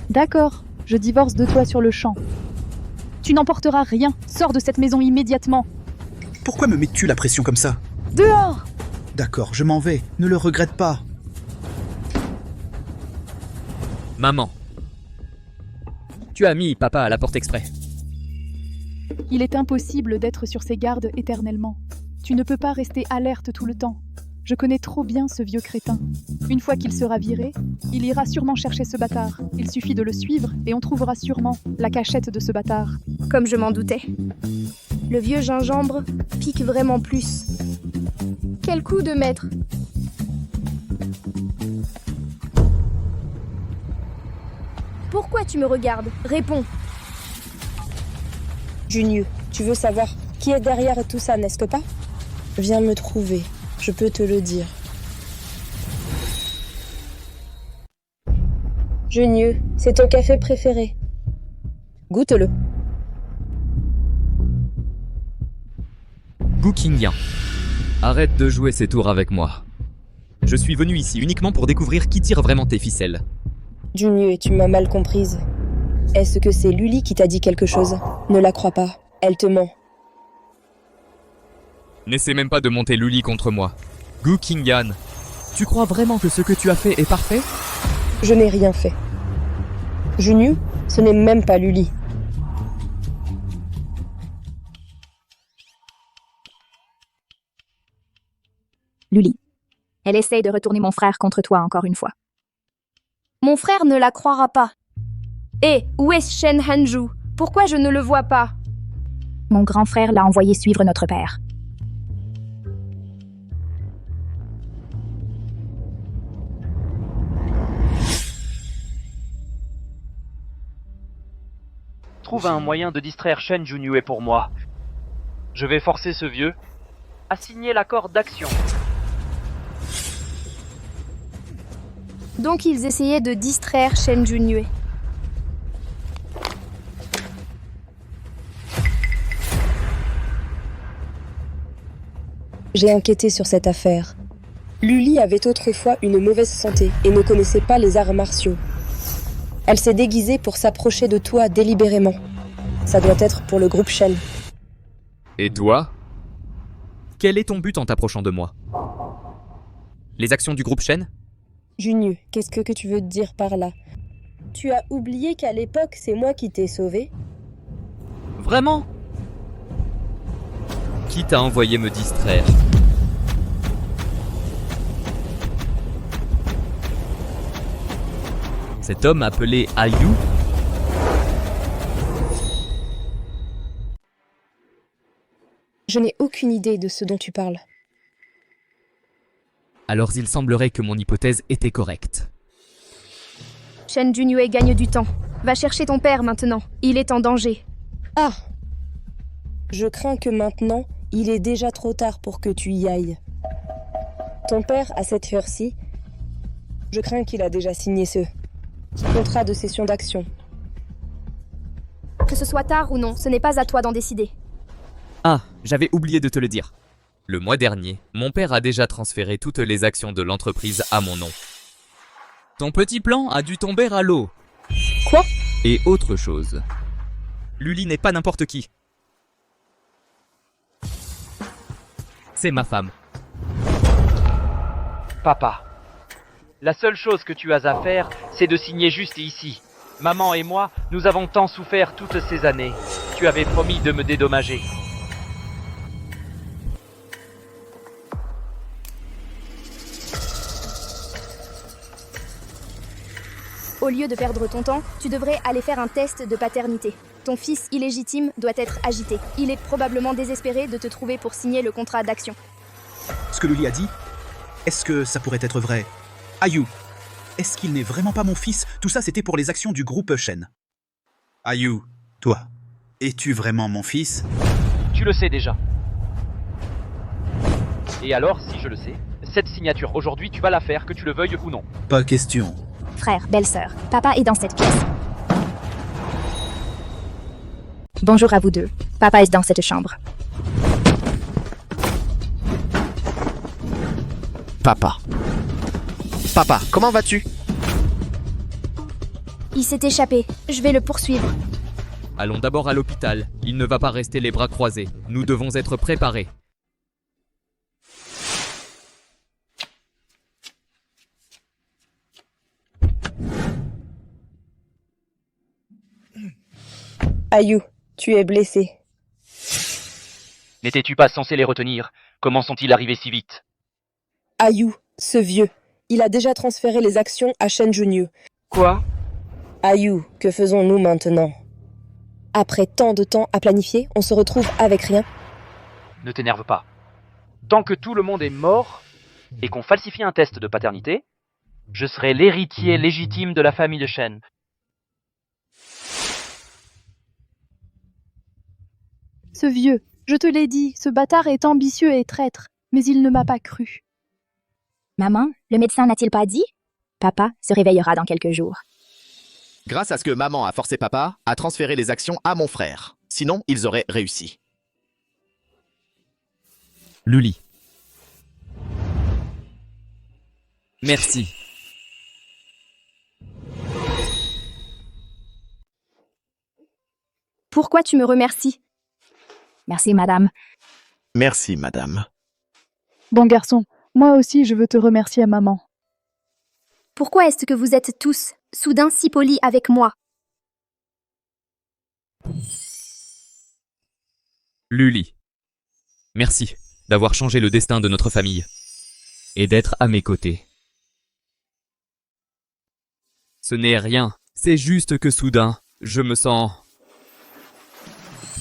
D'accord, je divorce de toi sur le champ. Tu n'emporteras rien. Sors de cette maison immédiatement. Pourquoi me mets-tu la pression comme ça? Dehors! D'accord, je m'en vais. Ne le regrette pas. Maman. Tu as mis papa à la porte exprès. Il est impossible d'être sur ses gardes éternellement. Tu ne peux pas rester alerte tout le temps. Je connais trop bien ce vieux crétin. Une fois qu'il sera viré, il ira sûrement chercher ce bâtard. Il suffit de le suivre et on trouvera sûrement la cachette de ce bâtard. Comme je m'en doutais. Le vieux gingembre pique vraiment plus. Quel coup de maître! Pourquoi tu me regardes? Réponds. Junyu, tu veux savoir qui est derrière tout ça, n'est-ce pas? Viens me trouver, je peux te le dire. Junyu, c'est ton café préféré. Goûte-le. Gu Qingyan. Arrête de jouer ces tours avec moi. Je suis venu ici uniquement pour découvrir qui tire vraiment tes ficelles. Junyu, tu m'as mal comprise. Est-ce que c'est Luli qui t'a dit quelque chose? Ne la crois pas, elle te ment. N'essaie même pas de monter Luli contre moi. Gu Qingyan, tu crois vraiment que ce que tu as fait est parfait? Je n'ai rien fait. Junyu, ce n'est même pas Luli. Luli. Elle essaye de retourner mon frère contre toi encore une fois. Mon frère ne la croira pas. Hé, où est Shen Hanju? Pourquoi je ne le vois pas? Mon grand frère l'a envoyé suivre notre père. Trouve un moyen de distraire Shen Junyu pour moi. Je vais forcer ce vieux à signer l'accord d'action. Donc ils essayaient de distraire Shen Junyu. J'ai enquêté sur cette affaire. Luli avait autrefois une mauvaise santé et ne connaissait pas les arts martiaux. Elle s'est déguisée pour s'approcher de toi délibérément. Ça doit être pour le groupe Shen. Et toi? Quel est ton but en t'approchant de moi? Les actions du groupe Shen? Junyu, qu'est-ce que tu veux dire par là? Tu as oublié qu'à l'époque, c'est moi qui t'ai sauvé? Vraiment? Qui t'a envoyé me distraire? Cet homme appelé Ayu? Je n'ai aucune idée de ce dont tu parles. Alors il semblerait que mon hypothèse était correcte. Shen Junue gagne du temps. Va chercher ton père maintenant. Il est en danger. Ah! Je crains que maintenant, il est déjà trop tard pour que tu y ailles. Ton père, à cette heure-ci, je crains qu'il a déjà signé ce contrat de cession d'actions. Que ce soit tard ou non, ce n'est pas à toi d'en décider. Ah, j'avais oublié de te le dire. Le mois dernier, mon père a déjà transféré toutes les actions de l'entreprise à mon nom. Ton petit plan a dû tomber à l'eau. Quoi? Et autre chose. Luli n'est pas n'importe qui. C'est ma femme. Papa, la seule chose que tu as à faire, c'est de signer juste ici. Maman et moi, nous avons tant souffert toutes ces années. Tu avais promis de me dédommager. Au lieu de perdre ton temps, tu devrais aller faire un test de paternité. Ton fils illégitime doit être agité. Il est probablement désespéré de te trouver pour signer le contrat d'action. Ce que Luli a dit, est-ce que ça pourrait être vrai? Ayu, est-ce qu'il n'est vraiment pas mon fils? Tout ça, c'était pour les actions du groupe Shen. Ayu, toi, es-tu vraiment mon fils? Tu le sais déjà. Et alors, si je le sais, cette signature aujourd'hui, tu vas la faire, que tu le veuilles ou non. Pas question. Frère, belle-sœur, papa est dans cette pièce. Bonjour à vous deux. Papa est dans cette chambre. Papa. Papa, comment vas-tu? Il s'est échappé. Je vais le poursuivre. Allons d'abord à l'hôpital. Il ne va pas rester les bras croisés. Nous devons être préparés. Ayu, tu es blessé. N'étais-tu pas censé les retenir? Comment sont-ils arrivés si vite? Ayu, ce vieux, il a déjà transféré les actions à Shen Junyu. Quoi? Ayu, que faisons-nous maintenant? Après tant de temps à planifier, on se retrouve avec rien. Ne t'énerve pas. Tant que tout le monde est mort et qu'on falsifie un test de paternité, je serai l'héritier légitime de la famille de Shen. Ce vieux, je te l'ai dit, ce bâtard est ambitieux et traître, mais il ne m'a pas cru. Maman, le médecin n'a-t-il pas dit? Papa se réveillera dans quelques jours. Grâce à ce que maman a forcé papa à transférer les actions à mon frère. Sinon, ils auraient réussi. Luli. Merci. Pourquoi tu me remercies? Merci, madame. Merci, madame. Bon garçon, moi aussi je veux te remercier, maman. Pourquoi est-ce que vous êtes tous, soudain, si polis avec moi? Luli. Merci d'avoir changé le destin de notre famille. Et d'être à mes côtés. Ce n'est rien. C'est juste que soudain, je me sens...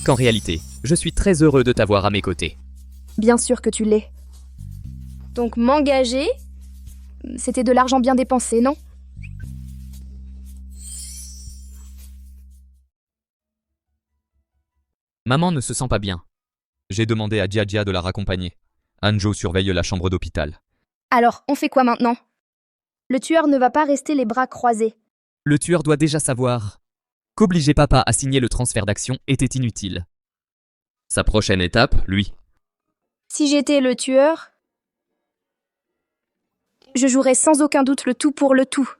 qu'en réalité, je suis très heureux de t'avoir à mes côtés. Bien sûr que tu l'es. Donc m'engager, c'était de l'argent bien dépensé, non? Maman ne se sent pas bien. J'ai demandé à Jia de la raccompagner. Hanjo surveille la chambre d'hôpital. Alors, on fait quoi maintenant? Le tueur ne va pas rester les bras croisés. Le tueur doit déjà savoir qu'obliger papa à signer le transfert d'action était inutile. Sa prochaine étape, lui. Si j'étais le tueur, je jouerais sans aucun doute le tout pour le tout.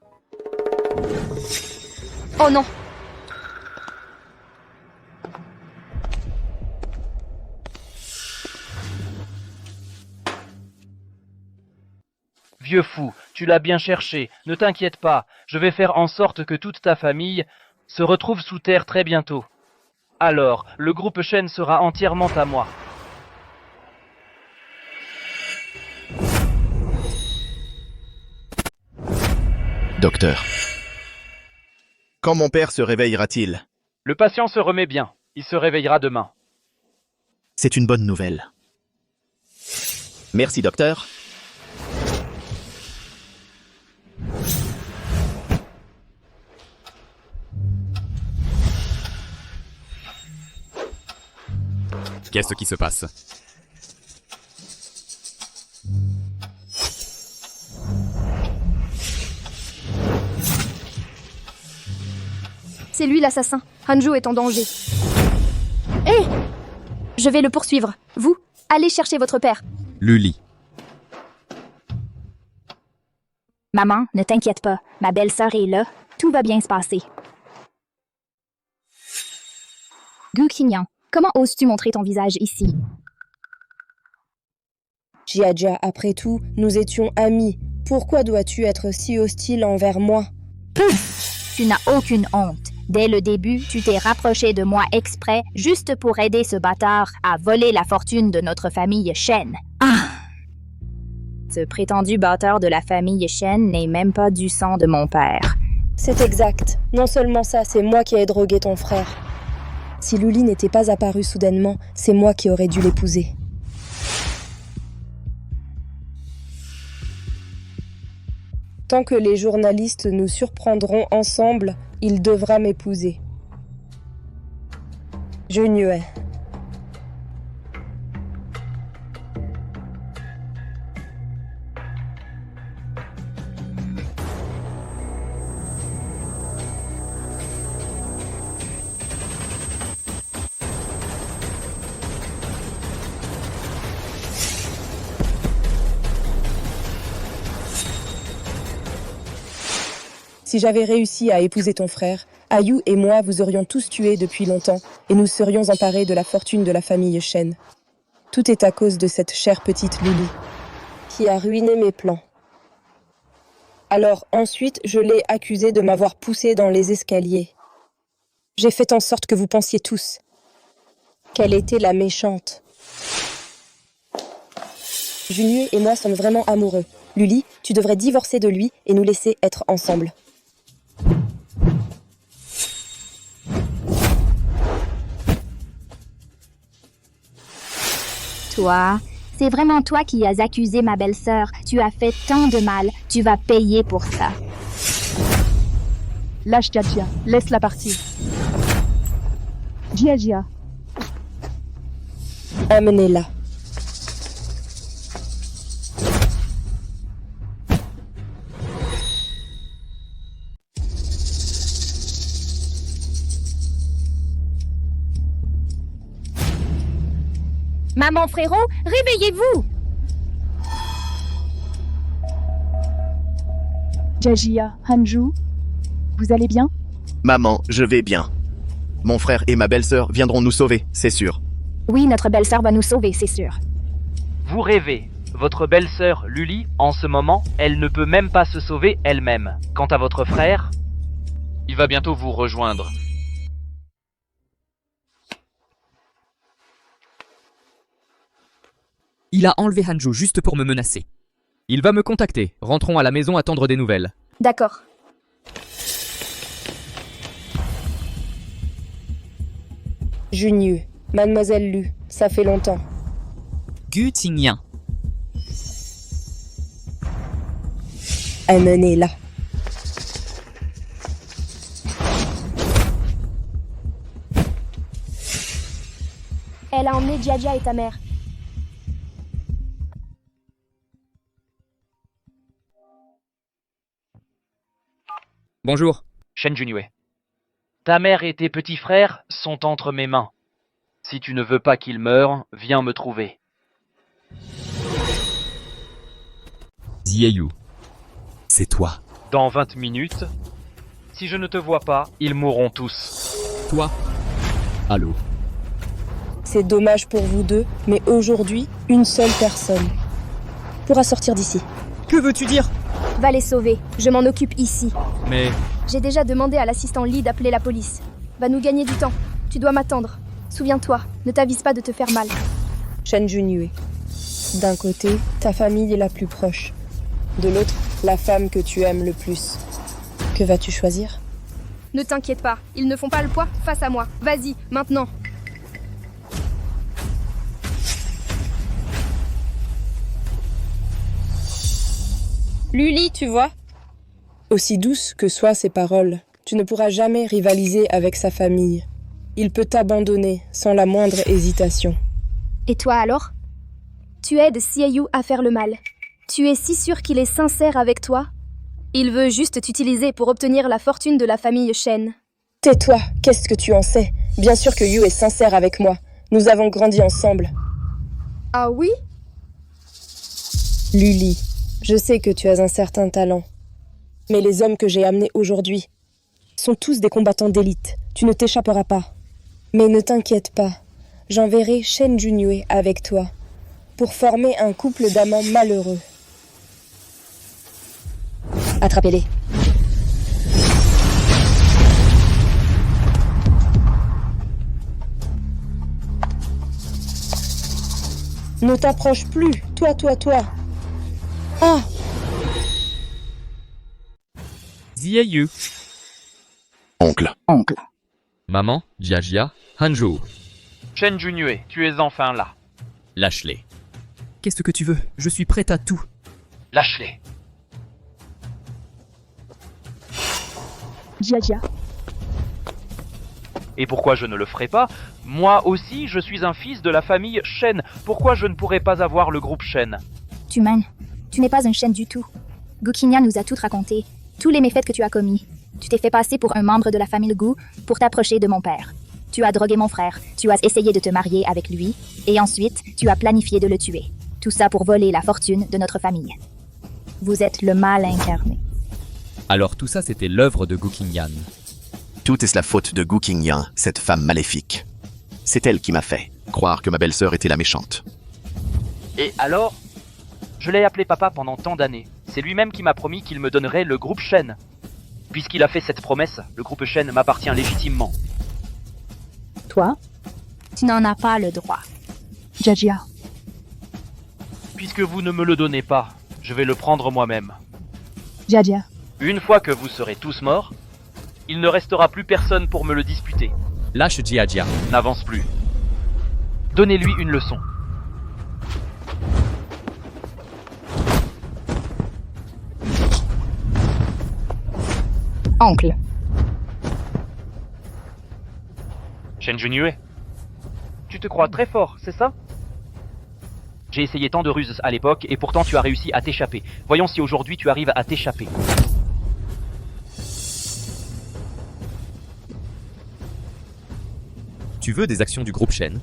Oh non! Vieux fou, tu l'as bien cherché, ne t'inquiète pas, je vais faire en sorte que toute ta famille se retrouve sous terre très bientôt. Alors, le groupe Shen sera entièrement à moi. Docteur. Quand mon père se réveillera-t-il? Le patient se remet bien, il se réveillera demain. C'est une bonne nouvelle. Merci, docteur. Qu'est-ce qui se passe? C'est lui l'assassin. Hanjo est en danger. Hé! Je vais le poursuivre. Vous, allez chercher votre père. Luli. Maman, ne t'inquiète pas. Ma belle-sœur est là. Tout va bien se passer. Gu Qingyan, comment oses-tu montrer ton visage ici? Jia, après tout, nous étions amis. Pourquoi dois-tu être si hostile envers moi? Tu n'as aucune honte. Dès le début, tu t'es rapproché de moi exprès, juste pour aider ce bâtard à voler la fortune de notre famille Shen. Ah! Ce prétendu bâtard de la famille Shen n'est même pas du sang de mon père. C'est exact. Non seulement ça, c'est moi qui ai drogué ton frère. Si Luli n'était pas apparue soudainement, c'est moi qui aurais dû l'épouser. Tant que les journalistes nous surprendront ensemble, il devra m'épouser. Junyue. Si j'avais réussi à épouser ton frère, Ayu et moi vous aurions tous tués depuis longtemps et nous serions emparés de la fortune de la famille Shen. Tout est à cause de cette chère petite Luli, qui a ruiné mes plans. Alors ensuite, je l'ai accusée de m'avoir poussé dans les escaliers. J'ai fait en sorte que vous pensiez tous qu'elle était la méchante. Junyue et moi sommes vraiment amoureux. Luli, tu devrais divorcer de lui et nous laisser être ensemble. Toi, c'est vraiment toi qui as accusé ma belle-sœur. Tu as fait tant de mal, tu vas payer pour ça. Lâche Jia, laisse-la partir. Jia. Amenez-la. Maman frérot, réveillez-vous! Jia, Hanju, vous allez bien? Maman, je vais bien. Mon frère et ma belle-sœur viendront nous sauver, c'est sûr. Oui, notre belle-sœur va nous sauver, c'est sûr. Vous rêvez. Votre belle-sœur, Luli, en ce moment, elle ne peut même pas se sauver elle-même. Quant à votre frère, il va bientôt vous rejoindre. Il a enlevé Hanjo juste pour me menacer. Il va me contacter. Rentrons à la maison attendre des nouvelles. D'accord. Junyue, Mademoiselle Lu, ça fait longtemps. Gu Qingyan. Amenez-la. Elle a emmené Jia et ta mère. Bonjour. Shen Junyue. Ta mère et tes petits frères sont entre mes mains. Si tu ne veux pas qu'ils meurent, viens me trouver. Ziayu. C'est toi. Dans 20 minutes, si je ne te vois pas, ils mourront tous. Toi? Allô? C'est dommage pour vous deux, mais aujourd'hui, une seule personne pourra sortir d'ici. Que veux-tu dire? Va les sauver, je m'en occupe ici. Mais... J'ai déjà demandé à l'assistant Lee d'appeler la police. Va nous gagner du temps. Tu dois m'attendre. Souviens-toi, ne t'avise pas de te faire mal. Shen Junue. D'un côté, ta famille est la plus proche. De l'autre, la femme que tu aimes le plus. Que vas-tu choisir? Ne t'inquiète pas, ils ne font pas le poids face à moi. Vas-y, maintenant. Luli, tu vois? Aussi douces que soient ses paroles, tu ne pourras jamais rivaliser avec sa famille. Il peut t'abandonner sans la moindre hésitation. Et toi alors? Tu aides Xiaoyu à faire le mal. Tu es si sûr qu'il est sincère avec toi? Il veut juste t'utiliser pour obtenir la fortune de la famille Shen. Tais-toi, qu'est-ce que tu en sais? Bien sûr que Yu est sincère avec moi. Nous avons grandi ensemble. Ah oui? Luli, je sais que tu as un certain talent. Mais les hommes que j'ai amenés aujourd'hui sont tous des combattants d'élite. Tu ne t'échapperas pas. Mais ne t'inquiète pas, j'enverrai Shen Junue avec toi pour former un couple d'amants malheureux. Attrapez-les. Ne t'approche plus, toi. Ah! Xiaoyu. Oncle. Maman, Jia, Hanju. Shen Junue, tu es enfin là. Lâche-les. Qu'est-ce que tu veux? Je suis prête à tout. Lâche-les. Jia. Et pourquoi je ne le ferai pas? Moi aussi, je suis un fils de la famille Shen. Pourquoi je ne pourrais pas avoir le groupe Shen? Tu mènes. Tu n'es pas un Shen du tout. Gukinia nous a tout raconté. Tous les méfaits que tu as commis. Tu t'es fait passer pour un membre de la famille Gu pour t'approcher de mon père. Tu as drogué mon frère. Tu as essayé de te marier avec lui. Et ensuite, tu as planifié de le tuer. Tout ça pour voler la fortune de notre famille. Vous êtes le mal incarné. Alors tout ça c'était l'œuvre de Gu Qingyan. Tout est la faute de Gu Qingyan, cette femme maléfique. C'est elle qui m'a fait croire que ma belle-sœur était la méchante. Et alors? Je l'ai appelé papa pendant tant d'années. C'est lui-même qui m'a promis qu'il me donnerait le groupe Shen. Puisqu'il a fait cette promesse, le groupe Shen m'appartient légitimement. Toi? Tu n'en as pas le droit. Jia. Puisque vous ne me le donnez pas, je vais le prendre moi-même. Jia. Une fois que vous serez tous morts, il ne restera plus personne pour me le disputer. Lâche Jia. N'avance plus. Donnez-lui une leçon. Oncle. Shen Junue, tu te crois très fort, c'est ça? J'ai essayé tant de ruses à l'époque et pourtant tu as réussi à t'échapper. Voyons si aujourd'hui tu arrives à t'échapper. Tu veux des actions du groupe Shen?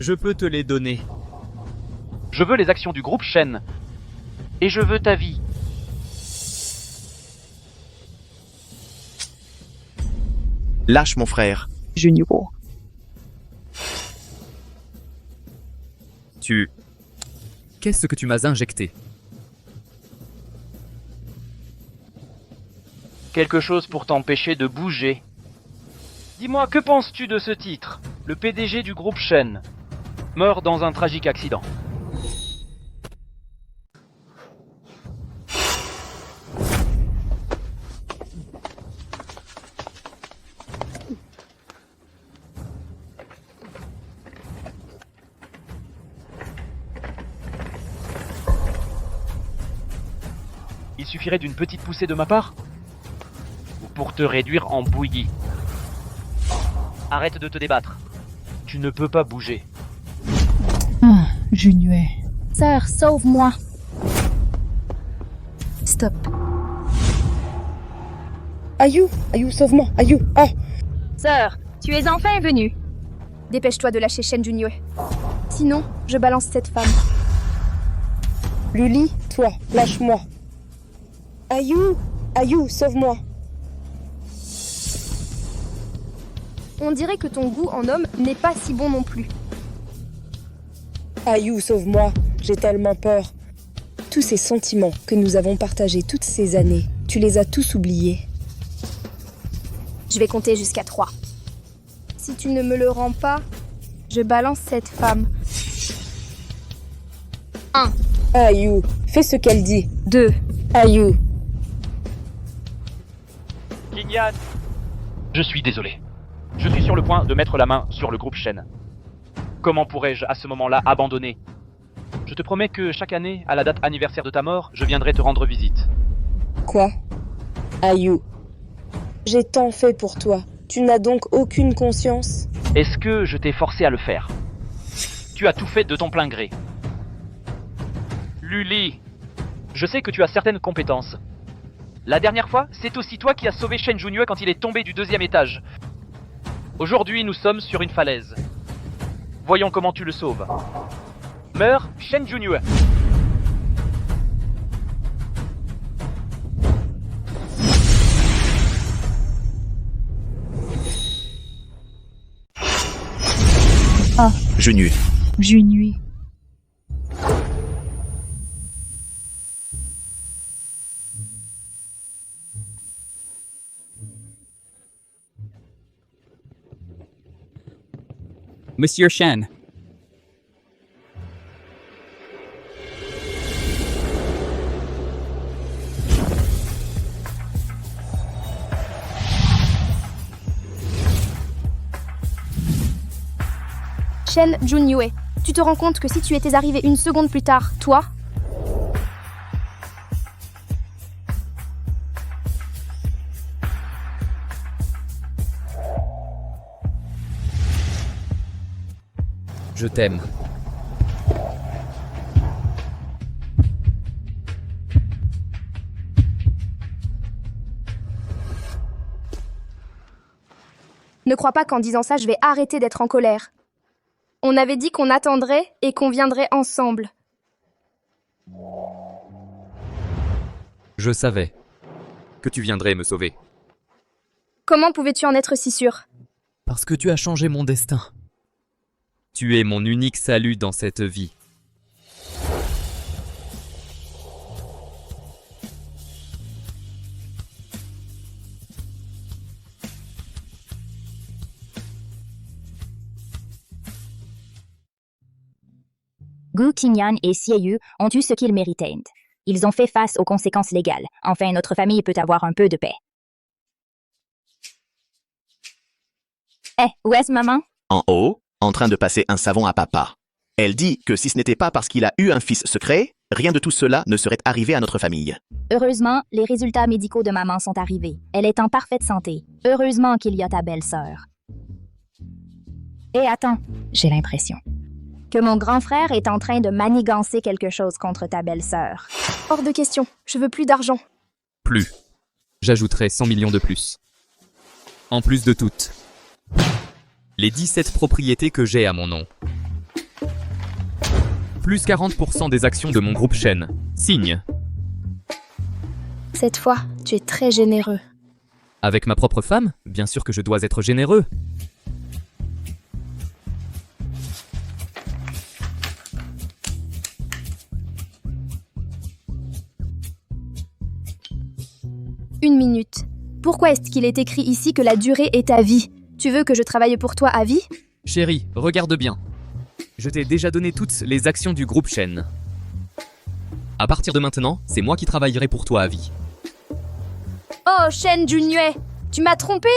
Je peux te les donner. Je veux les actions du groupe Shen. Et je veux ta vie. Lâche mon frère. Junior. Qu'est-ce que tu m'as injecté? Quelque chose pour t'empêcher de bouger. Dis-moi, que penses-tu de ce titre? Le PDG du groupe Shen meurt dans un tragique accident. Il suffirait d'une petite poussée de ma part? Ou pour te réduire en bouillie? Arrête de te débattre. Tu ne peux pas bouger. Junue. Sœur, sauve-moi. Stop. Ayu, sauve-moi, Ayu. Ah! Sœur, tu es enfin venue. Dépêche-toi de lâcher Shen Junue. Sinon, je balance cette femme. Luli, toi, lâche-moi. Ayu, sauve-moi. On dirait que ton goût en homme n'est pas si bon non plus. Ayu, sauve-moi. J'ai tellement peur. Tous ces sentiments que nous avons partagés toutes ces années, tu les as tous oubliés. Je vais compter jusqu'à 3. Si tu ne me le rends pas, je balance cette femme. 1. Ayu, fais ce qu'elle dit. 2. Ayu. Kinyan, je suis désolé. Je suis sur le point de mettre la main sur le groupe Shen. Comment pourrais-je à ce moment-là abandonner? Je te promets que chaque année, à la date anniversaire de ta mort, je viendrai te rendre visite. Quoi? Ayu, j'ai tant fait pour toi. Tu n'as donc aucune conscience? Est-ce que je t'ai forcé à le faire? Tu as tout fait de ton plein gré. Luli, je sais que tu as certaines compétences. La dernière fois, c'est aussi toi qui as sauvé Shen Junue quand il est tombé du 2e étage. Aujourd'hui, nous sommes sur une falaise. Voyons comment tu le sauves. Meurs, Shen Junue. Ah, Junue. Junue. Monsieur Shen. Shen Junue, tu te rends compte que si tu étais arrivé une seconde plus tard, toi... Je t'aime. Ne crois pas qu'en disant ça, je vais arrêter d'être en colère. On avait dit qu'on attendrait et qu'on viendrait ensemble. Je savais que tu viendrais me sauver. Comment pouvais-tu en être si sûr? Parce que tu as changé mon destin. Tu es mon unique salut dans cette vie. Gu Qingyan et Xieyu ont eu ce qu'ils méritaient. Ils ont fait face aux conséquences légales. Enfin, notre famille peut avoir un peu de paix. Où est-ce maman? En haut, en train de passer un savon à papa. Elle dit que si ce n'était pas parce qu'il a eu un fils secret, rien de tout cela ne serait arrivé à notre famille. Heureusement, les résultats médicaux de maman sont arrivés. Elle est en parfaite santé. Heureusement qu'il y a ta belle-sœur. Et attends, j'ai l'impression que mon grand frère est en train de manigancer quelque chose contre ta belle-sœur. Hors de question, je veux plus d'argent. Plus. J'ajouterai 100 millions de plus. En plus de toutes les 17 propriétés que j'ai à mon nom. Plus 40% des actions de mon groupe Shen. Signe. Cette fois, tu es très généreux. Avec ma propre femme, bien sûr que je dois être généreux. Une minute. Pourquoi est-ce qu'il est écrit ici que la durée est à vie? Tu veux que je travaille pour toi à vie? Chérie, regarde bien. Je t'ai déjà donné toutes les actions du groupe Shen. À partir de maintenant, c'est moi qui travaillerai pour toi à vie. Oh, Shen Junue, tu m'as trompé!